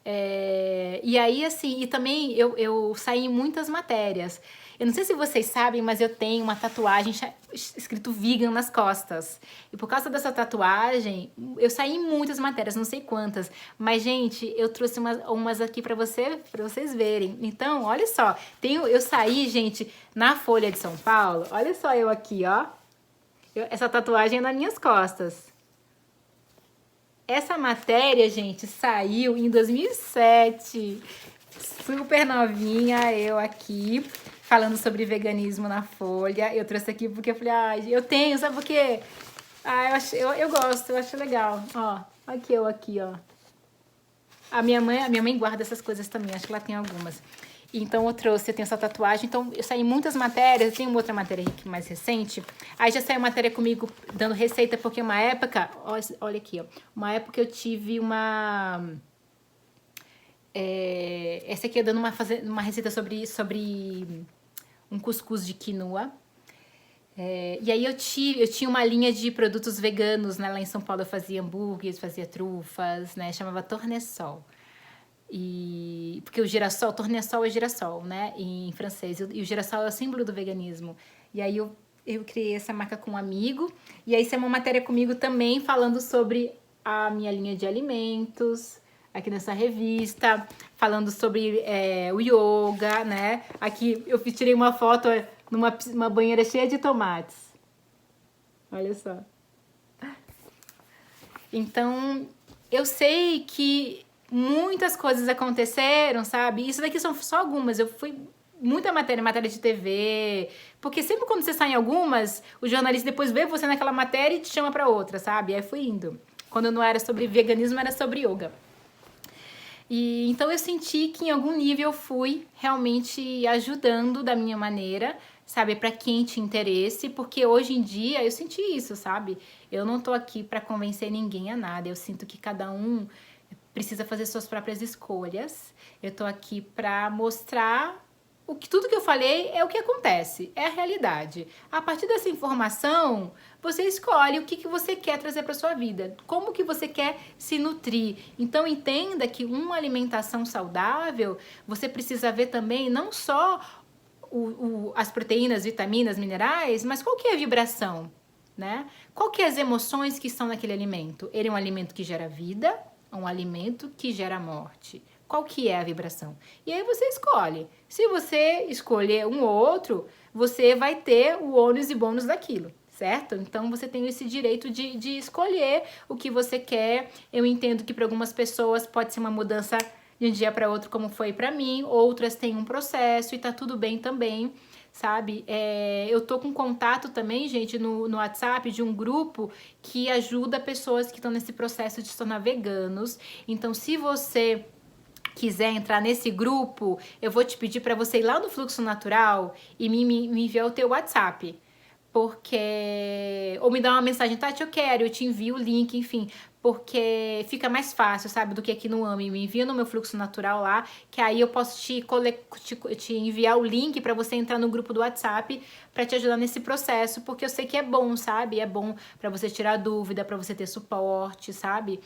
E aí, assim, e também eu saí em muitas matérias. Eu não sei se vocês sabem, mas eu tenho uma tatuagem escrito vegan nas costas. E por causa dessa tatuagem, eu saí em muitas matérias, não sei quantas. Mas, gente, eu trouxe umas aqui pra vocês verem. Então, olha só. Eu saí, gente, na Folha de São Paulo. Olha só eu aqui, ó. Essa tatuagem é nas minhas costas. Essa matéria, gente, saiu em 2007. Super novinha, eu aqui, falando sobre veganismo na Folha. Eu trouxe aqui porque eu falei, eu tenho, sabe por quê? Eu gosto, eu acho legal. Ó, aqui eu aqui, ó. A minha mãe guarda essas coisas também, acho que ela tem algumas. Então eu tenho essa tatuagem, então eu saí em muitas matérias, eu tenho outra matéria aqui mais recente. Aí já saiu matéria comigo dando receita, porque uma época, olha aqui, ó. Uma época eu tive essa aqui eu dando uma receita sobre um cuscuz de quinoa. E aí eu tinha uma linha de produtos veganos, né? Lá em São Paulo eu fazia hambúrgueres, fazia trufas, né? Chamava Tournesol. Porque o girassol, tournesol é girassol, né? Em francês. E o girassol é o símbolo do veganismo. E aí eu criei essa marca com um amigo. E aí saiu uma matéria comigo também falando sobre a minha linha de alimentos, aqui nessa revista, falando sobre o yoga, né? Aqui eu tirei uma foto numa banheira cheia de tomates. Olha só. Então, eu sei que muitas coisas aconteceram, sabe? Isso daqui são só algumas. Eu fui muita matéria de TV, porque sempre quando você sai em algumas, o jornalista depois vê você naquela matéria e te chama pra outra, sabe? Aí fui indo. Quando não era sobre veganismo, era sobre yoga. E então eu senti que em algum nível eu fui realmente ajudando da minha maneira, sabe, para quem tinha interesse, porque hoje em dia eu senti isso, sabe? Eu não tô aqui para convencer ninguém a nada. Eu sinto que cada um precisa fazer suas próprias escolhas. Eu tô aqui para mostrar tudo que eu falei é o que acontece, é a realidade. A partir dessa informação, você escolhe o que você quer trazer para sua vida, como que você quer se nutrir. Então entenda que uma alimentação saudável, você precisa ver também não só as proteínas, vitaminas, minerais, mas qual que é a vibração, né? Qual que é as emoções que estão naquele alimento? Ele é um alimento que gera vida, um alimento que gera morte. Qual que é a vibração? E aí você escolhe. Se você escolher um ou outro, você vai ter o ônus e bônus daquilo, certo? Então você tem esse direito de escolher o que você quer. Eu entendo que para algumas pessoas pode ser uma mudança de um dia para outro, como foi para mim. Outras têm um processo e tá tudo bem também, sabe? Eu tô com contato também, gente, no WhatsApp de um grupo que ajuda pessoas que estão nesse processo de se tornar veganos. Então, se você quiser entrar nesse grupo, eu vou te pedir para você ir lá no Fluxo Natural e me enviar o teu WhatsApp. Porque... Ou me dar uma mensagem, Tati, eu quero, eu te envio o link, enfim. Porque fica mais fácil, sabe, do que aqui no AMI. Me envia no meu Fluxo Natural lá, que aí eu posso te enviar o link para você entrar no grupo do WhatsApp para te ajudar nesse processo, porque eu sei que é bom, sabe? É bom para você tirar dúvida, para você ter suporte, sabe?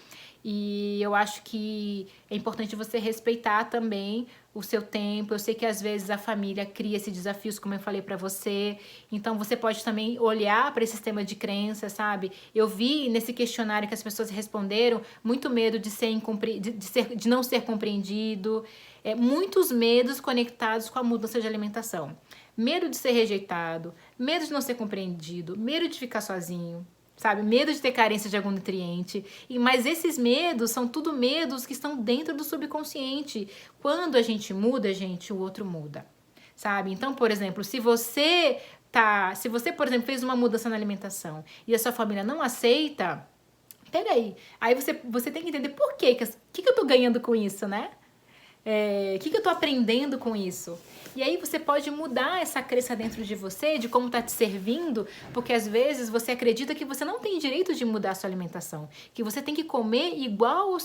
E eu acho que é importante você respeitar também o seu tempo. Eu sei que às vezes a família cria esses desafios, como eu falei pra você. Então você pode também olhar para esse sistema de crença, sabe? Eu vi nesse questionário que as pessoas responderam muito medo de não ser compreendido, muitos medos conectados com a mudança de alimentação. Medo de ser rejeitado, medo de não ser compreendido, medo de ficar sozinho, sabe? Medo de ter carência de algum nutriente. Mas esses medos são tudo medos que estão dentro do subconsciente. Quando a gente muda, gente, o outro muda, sabe? Então, por exemplo, se você, por exemplo, fez uma mudança na alimentação e a sua família não aceita, peraí. Aí você tem que entender por quê, que eu tô ganhando com isso, né? O que eu tô aprendendo com isso? E aí você pode mudar essa crença dentro de você, de como tá te servindo, porque às vezes você acredita que você não tem direito de mudar a sua alimentação, que você tem que comer igual a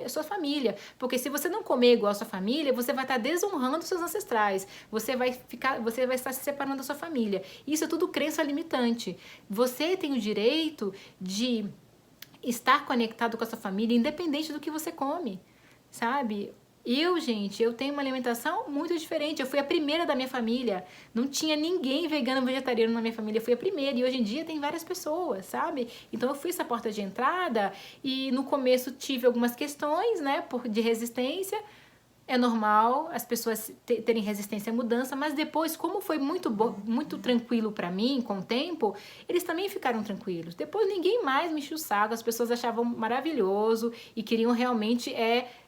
sua família, porque se você não comer igual a sua família, você vai estar desonrando seus ancestrais, você vai estar se separando da sua família. Isso é tudo crença limitante. Você tem o direito de estar conectado com a sua família, independente do que você come. sabe? Gente, eu tenho uma alimentação muito diferente. Eu fui a primeira da minha família. Não tinha ninguém vegano, vegetariano na minha família. Eu fui a primeira. E hoje em dia tem várias pessoas, sabe? Então eu fui essa porta de entrada e no começo tive algumas questões, né, de resistência. É normal as pessoas terem resistência à mudança, mas depois, como foi muito tranquilo para mim com o tempo, eles também ficaram tranquilos. Depois ninguém mais me encheu o saco, as pessoas achavam maravilhoso e queriam realmente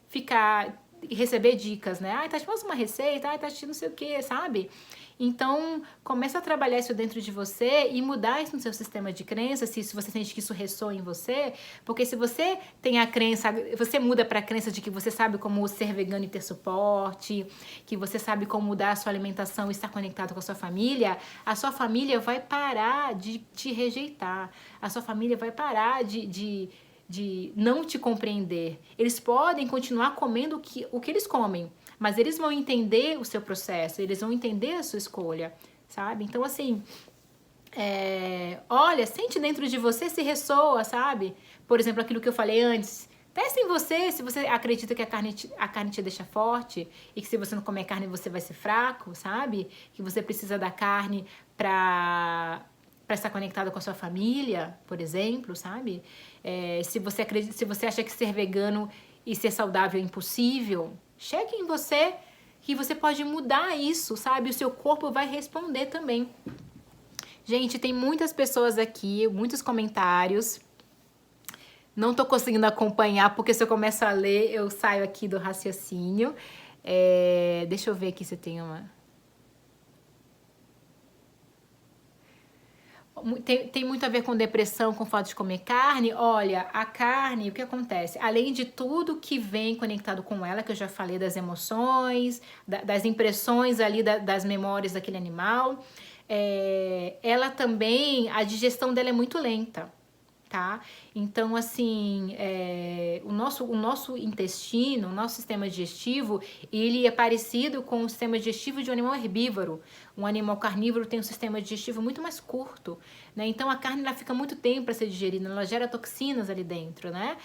ficar receber dicas, né? Ai, Tati, faz uma receita, ai, Tati, não sei o que, sabe? Então, começa a trabalhar isso dentro de você e mudar isso no seu sistema de crença, se você sente que isso ressoa em você, porque se você tem a crença, você muda para a crença de que você sabe como ser vegano e ter suporte, que você sabe como mudar a sua alimentação e estar conectado com a sua família vai parar de te rejeitar, a sua família vai parar de não te compreender. Eles podem continuar comendo o que eles comem, mas eles vão entender o seu processo, eles vão entender a sua escolha, sabe? Então, assim, olha, sente dentro de você se ressoa, sabe? Por exemplo, aquilo que eu falei antes. Testa em você se você acredita que a carne te deixa forte e que se você não comer carne você vai ser fraco, sabe? Que você precisa da carne para estar conectado com a sua família, por exemplo, sabe? Se você acha que ser vegano e ser saudável é impossível, cheque em você que você pode mudar isso, sabe? O seu corpo vai responder também. Gente, tem muitas pessoas aqui, muitos comentários. Não tô conseguindo acompanhar, porque se eu começo a ler, eu saio aqui do raciocínio. Deixa eu ver aqui se tem uma... Tem muito a ver com depressão, com falta de comer carne. Olha, a carne, o que acontece? Além de tudo que vem conectado com ela, que eu já falei das emoções, das impressões ali, das memórias daquele animal, ela também, a digestão dela é muito lenta, tá? Então, assim, o nosso intestino, o nosso sistema digestivo, ele é parecido com o sistema digestivo de um animal herbívoro. Um animal carnívoro tem um sistema digestivo muito mais curto, né? Então, a carne, ela fica muito tempo para ser digerida, ela gera toxinas ali dentro, né?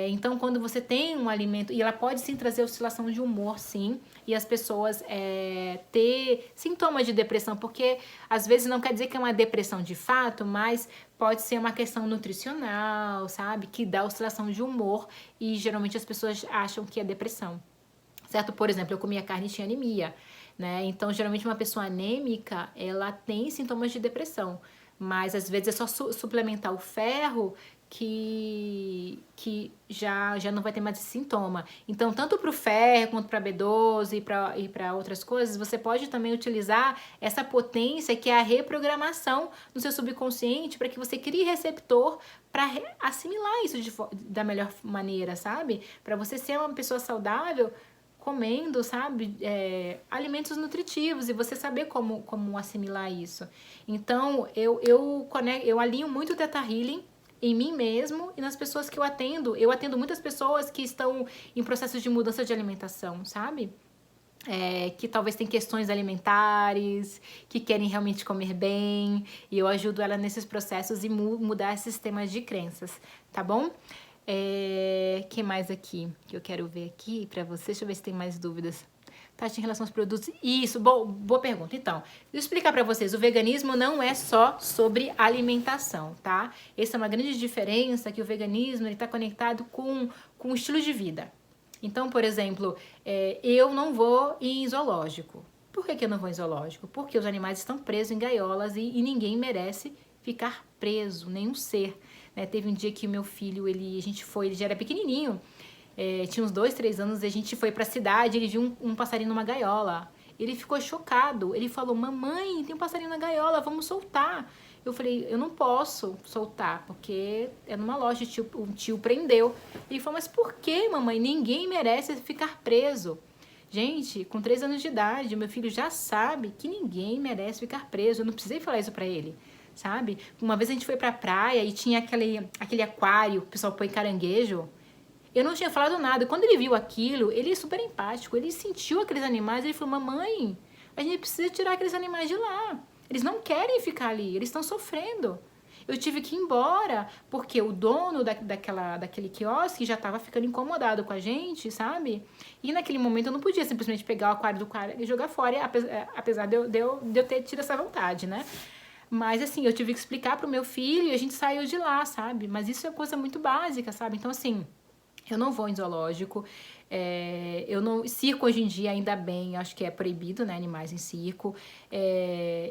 Então, quando você tem um alimento, e ela pode sim trazer oscilação de humor, sim, e as pessoas ter sintomas de depressão, porque às vezes não quer dizer que é uma depressão de fato, mas pode ser uma questão nutricional, sabe? Que dá oscilação de humor e geralmente as pessoas acham que é depressão, certo? Por exemplo, eu comia carne e tinha anemia, né? Então, geralmente uma pessoa anêmica, ela tem sintomas de depressão, mas às vezes é só suplementar o ferro que já não vai ter mais esse sintoma. Então, tanto para o ferro quanto para B12 e para outras coisas, você pode também utilizar essa potência que é a reprogramação no seu subconsciente para que você crie receptor para assimilar isso da melhor maneira, sabe? Para você ser uma pessoa saudável comendo, sabe, alimentos nutritivos e você saber como assimilar isso. Então, eu alinho muito o Theta Healing em mim mesmo e nas pessoas que eu atendo. Eu atendo muitas pessoas que estão em processos de mudança de alimentação, sabe? Que talvez tem questões alimentares, que querem realmente comer bem, e eu ajudo ela nesses processos e mudar esse sistema de crenças, tá bom? Que mais aqui que eu quero ver aqui pra vocês? Deixa eu ver se tem mais dúvidas. Tati, em relação aos produtos... Isso, boa pergunta. Então, deixa eu explicar pra vocês. O veganismo não é só sobre alimentação, tá? Essa é uma grande diferença, que o veganismo ele tá conectado com o estilo de vida. Então, por exemplo, eu não vou em zoológico. Por que eu não vou em zoológico? Porque os animais estão presos em gaiolas e ninguém merece ficar preso, nenhum ser. Né? Teve um dia que o meu filho, ele já era pequenininho, tinha uns 2, 3 anos, e a gente foi pra cidade, ele viu um passarinho numa gaiola. Ele ficou chocado, ele falou, mamãe, tem um passarinho na gaiola, vamos soltar. Eu falei, eu não posso soltar, porque é numa loja, o tio prendeu. Ele falou, mas por que, mamãe? Ninguém merece ficar preso. Gente, com 3 anos de idade, meu filho já sabe que ninguém merece ficar preso. Eu não precisei falar isso pra ele, sabe? Uma vez a gente foi pra praia e tinha aquele aquário, o pessoal põe caranguejo. Eu não tinha falado nada. Quando ele viu aquilo, ele é super empático. Ele sentiu aqueles animais, ele falou, mamãe, a gente precisa tirar aqueles animais de lá. Eles não querem ficar ali, eles estão sofrendo. Eu tive que ir embora, porque o dono daquele quiosque já tava ficando incomodado com a gente, sabe? E naquele momento eu não podia simplesmente pegar o aquário do cara e jogar fora, apesar de eu ter tido essa vontade, né? Mas assim, eu tive que explicar pro meu filho e a gente saiu de lá, sabe? Mas isso é coisa muito básica, sabe? Então, assim, eu não vou em zoológico. Eu não. Circo hoje em dia, ainda bem, acho que é proibido, né? Animais em circo.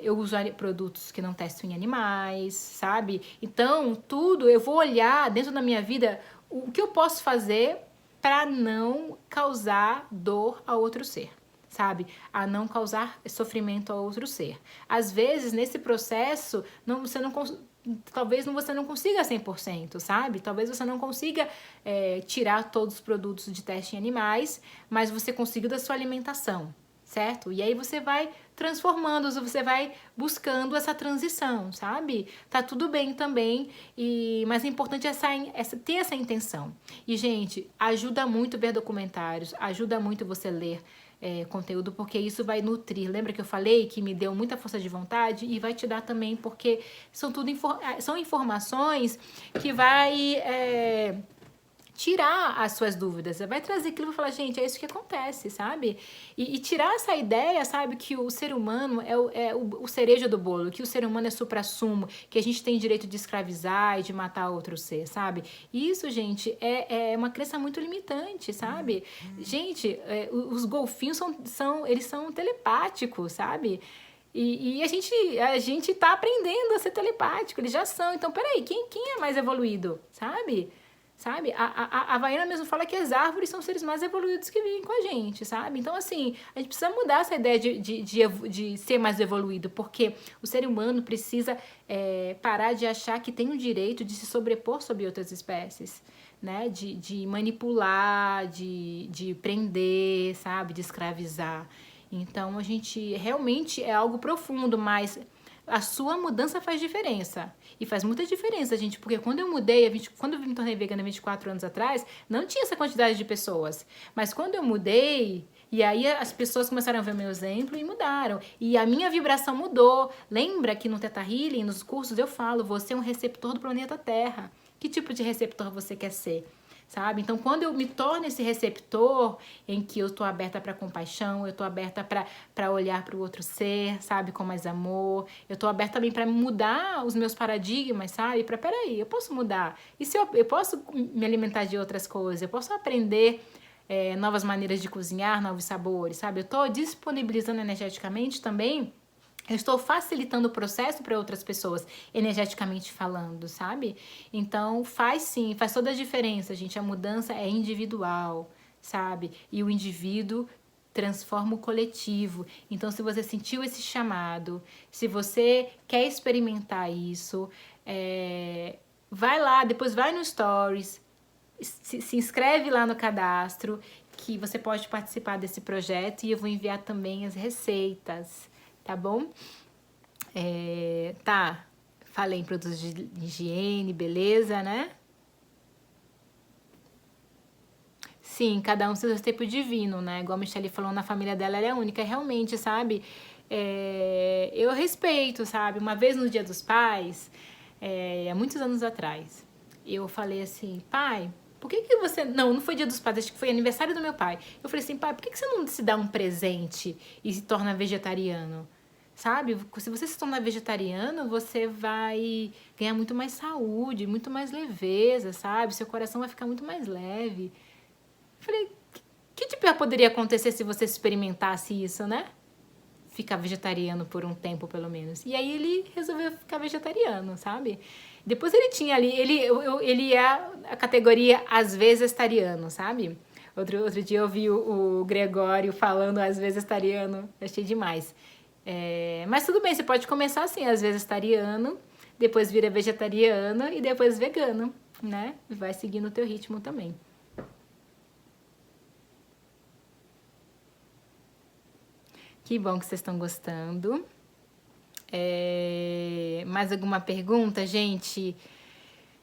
Eu uso produtos que não testam em animais, sabe? Então, tudo eu vou olhar dentro da minha vida o que eu posso fazer para não causar dor a outro ser, sabe? A não causar sofrimento a outro ser. Às vezes, nesse processo, talvez você não consiga 100%, sabe? Talvez você não consiga tirar todos os produtos de teste em animais, mas você consiga da sua alimentação, certo? E aí você vai transformando, você vai buscando essa transição, sabe? Tá tudo bem também, mas é importante ter essa intenção. E, gente, ajuda muito ver documentários, ajuda muito você ler conteúdo, porque isso vai nutrir. Lembra que eu falei que me deu muita força de vontade? E vai te dar também, porque são informações que vai tirar as suas dúvidas. Você vai trazer aquilo e falar, gente, é isso que acontece, sabe? E tirar essa ideia, sabe, que o ser humano é o cereja do bolo, que o ser humano é suprassumo, que a gente tem direito de escravizar e de matar outro ser, sabe? Isso, gente, é uma crença muito limitante, sabe? Gente, os golfinhos eles são telepáticos, sabe? E a gente tá aprendendo a ser telepático, eles já são. Então, peraí, quem é mais evoluído, sabe? Sabe? A Havaiana mesmo fala que as árvores são os seres mais evoluídos que vivem com a gente, sabe? Então, assim, a gente precisa mudar essa ideia de ser mais evoluído, porque o ser humano precisa parar de achar que tem o direito de se sobrepor sobre outras espécies, né? De manipular, de prender, sabe? De escravizar. Então, a gente realmente é algo profundo, mas a sua mudança faz diferença. E faz muita diferença, gente, porque quando eu quando eu me tornei vegana 24 anos atrás, não tinha essa quantidade de pessoas. Mas quando eu mudei, e aí as pessoas começaram a ver meu exemplo e mudaram. E a minha vibração mudou. Lembra que no Theta Healing, nos cursos, eu falo, você é um receptor do planeta Terra. Que tipo de receptor você quer ser? Sabe? Então, quando eu me torno esse receptor em que eu estou aberta para compaixão, eu estou aberta para olhar para o outro ser, sabe, com mais amor, eu estou aberta também para mudar os meus paradigmas, sabe? Peraí, eu posso mudar. E se eu posso me alimentar de outras coisas, eu posso aprender novas maneiras de cozinhar, novos sabores, sabe? Eu estou disponibilizando energeticamente também. Eu estou facilitando o processo para outras pessoas, energeticamente falando, sabe? Então, faz toda a diferença, gente. A mudança é individual, sabe? E o indivíduo transforma o coletivo. Então, se você sentiu esse chamado, se você quer experimentar isso, vai lá, depois vai no Stories, se inscreve lá no cadastro, que você pode participar desse projeto e eu vou enviar também as receitas. Tá bom? Tá. Falei em produtos de higiene, beleza, né? Sim, cada um seu tempo divino, né? Igual a Michelle falou, na família dela, ela é única. Realmente, sabe? Eu respeito, sabe? Uma vez no Dia dos Pais, há muitos anos atrás, eu falei assim, pai, por que você... Não foi Dia dos Pais, acho que foi aniversário do meu pai. Eu falei assim, pai, por que você não se dá um presente e se torna vegetariano? Sabe? Se você se tornar vegetariano, você vai ganhar muito mais saúde, muito mais leveza, sabe? Seu coração vai ficar muito mais leve. Falei, que tipo poderia acontecer se você experimentasse isso, né? Ficar vegetariano por um tempo, pelo menos. E aí ele resolveu ficar vegetariano, sabe? Depois ele tinha ali, ele é a categoria às vezes vegetariano, sabe? Outro dia eu vi o Gregório falando às vezes vegetariano, achei demais. Mas tudo bem, você pode começar assim, às vezes vegetariano, depois vira vegetariano e depois vegano, né? Vai seguindo o teu ritmo também. Que bom que vocês estão gostando. Mais alguma pergunta, gente?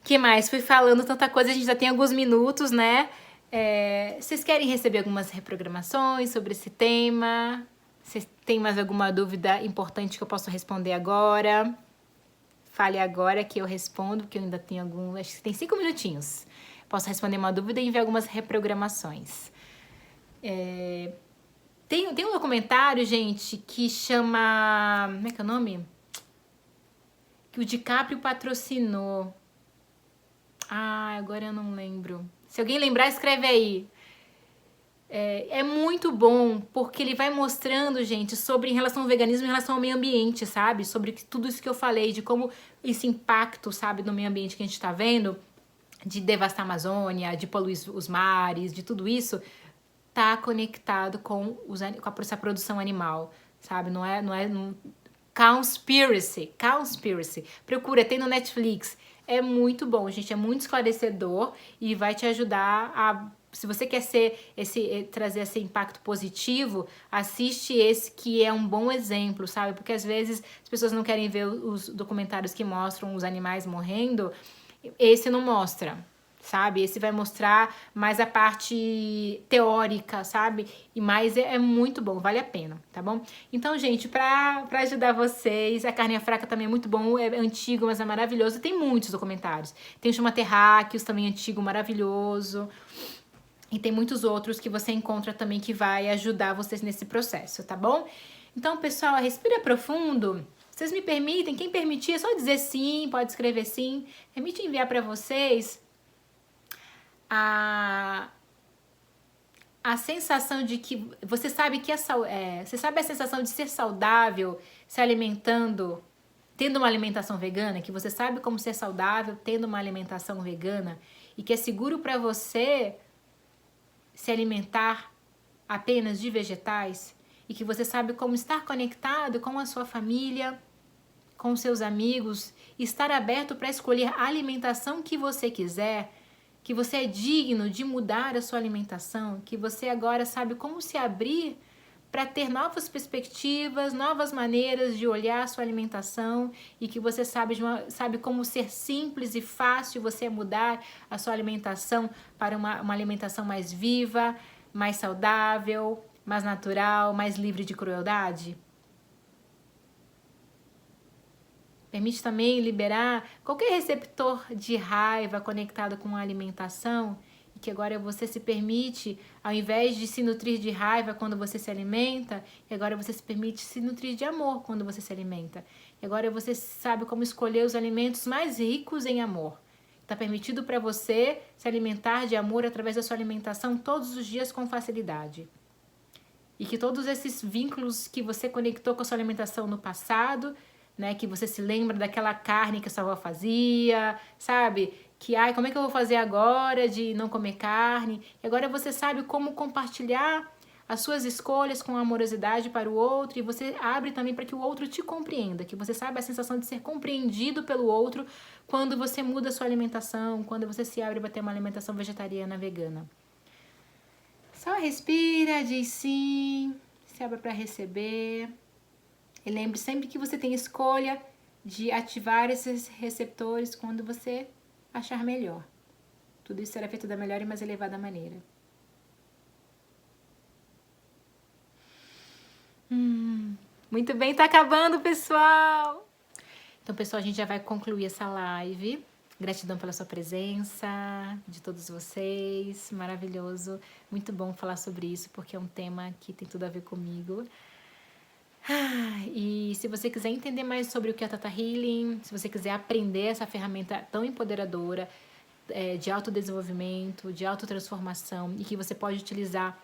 Que mais? Fui falando tanta coisa, a gente já tem alguns minutos, né? Vocês querem receber algumas reprogramações sobre esse tema? Vocês têm mais alguma dúvida importante que eu posso responder agora? fale agora que eu respondo, porque eu ainda tenho acho que tem 5 minutinhos. Posso responder uma dúvida e enviar algumas reprogramações. Tem um documentário, gente, que chama... Como é que é o nome? Que o DiCaprio patrocinou. Agora eu não lembro. Se alguém lembrar, escreve aí. É muito bom, porque ele vai mostrando, gente, sobre em relação ao veganismo, em relação ao meio ambiente, sabe? Sobre tudo isso que eu falei, de como esse impacto, sabe, no meio ambiente que a gente tá vendo, de devastar a Amazônia, de poluir os mares, de tudo isso, tá conectado com essa produção animal, sabe? Não é Cowspiracy. Procura, tem no Netflix. É muito bom, gente, é muito esclarecedor e vai te ajudar a... Se você quer trazer esse impacto positivo, assiste esse que é um bom exemplo, sabe? Porque às vezes as pessoas não querem ver os documentários que mostram os animais morrendo, esse não mostra, sabe? Esse vai mostrar mais a parte teórica, sabe? E mais é muito bom, vale a pena, tá bom? Então, gente, pra ajudar vocês, a Carninha Fraca também é muito bom, é antigo, mas é maravilhoso. Tem muitos documentários. Tem o Chama Terráqueos, também antigo, maravilhoso. E tem muitos outros que você encontra também que vai ajudar vocês nesse processo, tá bom? Então, pessoal, respira profundo. Vocês me permitem? Quem permitir, é só dizer sim, pode escrever sim. Permite enviar para vocês a sensação de que você sabe que você sabe a sensação de ser saudável, se alimentando, tendo uma alimentação vegana, que você sabe como ser saudável tendo uma alimentação vegana e que é seguro para você se alimentar apenas de vegetais e que você sabe como estar conectado com a sua família, com seus amigos, estar aberto para escolher a alimentação que você quiser, que você é digno de mudar a sua alimentação, que você agora sabe como se abrir para ter novas perspectivas, novas maneiras de olhar a sua alimentação e que você sabe como ser simples e fácil você mudar a sua alimentação para uma alimentação mais viva, mais saudável, mais natural, mais livre de crueldade? Permite também liberar qualquer receptor de raiva conectado com a alimentação e que agora você se permite, ao invés de se nutrir de raiva quando você se alimenta, e agora você se permite se nutrir de amor quando você se alimenta. E agora você sabe como escolher os alimentos mais ricos em amor. Está permitido para você se alimentar de amor através da sua alimentação todos os dias com facilidade. E que todos esses vínculos que você conectou com a sua alimentação no passado, né, que você se lembra daquela carne que a sua avó fazia, sabe? Que, como é que eu vou fazer agora de não comer carne? E agora você sabe como compartilhar as suas escolhas com amorosidade para o outro e você abre também para que o outro te compreenda, que você sabe a sensação de ser compreendido pelo outro quando você muda a sua alimentação, quando você se abre para ter uma alimentação vegetariana, vegana. Só respira, diz sim, se abre para receber. E lembre sempre que você tem escolha de ativar esses receptores quando você achar melhor. Tudo isso será feito da melhor e mais elevada maneira. Muito bem, tá acabando, pessoal! Então, pessoal, a gente já vai concluir essa live. Gratidão pela sua presença, de todos vocês, maravilhoso. Muito bom falar sobre isso, porque é um tema que tem tudo a ver comigo. E se você quiser entender mais sobre o que é Theta Healing, se você quiser aprender essa ferramenta tão empoderadora de autodesenvolvimento, de autotransformação e que você pode utilizar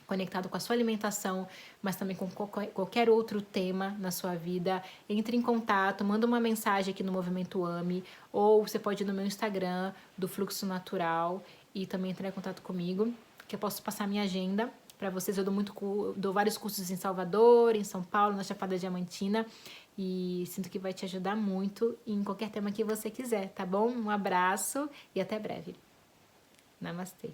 conectado com a sua alimentação, mas também com qualquer outro tema na sua vida, entre em contato, manda uma mensagem aqui no Movimento AME, ou você pode ir no meu Instagram, do Fluxo Natural, e também entrar em contato comigo, que eu posso passar minha agenda para vocês. Eu dou vários cursos em Salvador, em São Paulo, na Chapada Diamantina, e sinto que vai te ajudar muito em qualquer tema que você quiser, tá bom? Um abraço e até breve. Namastê.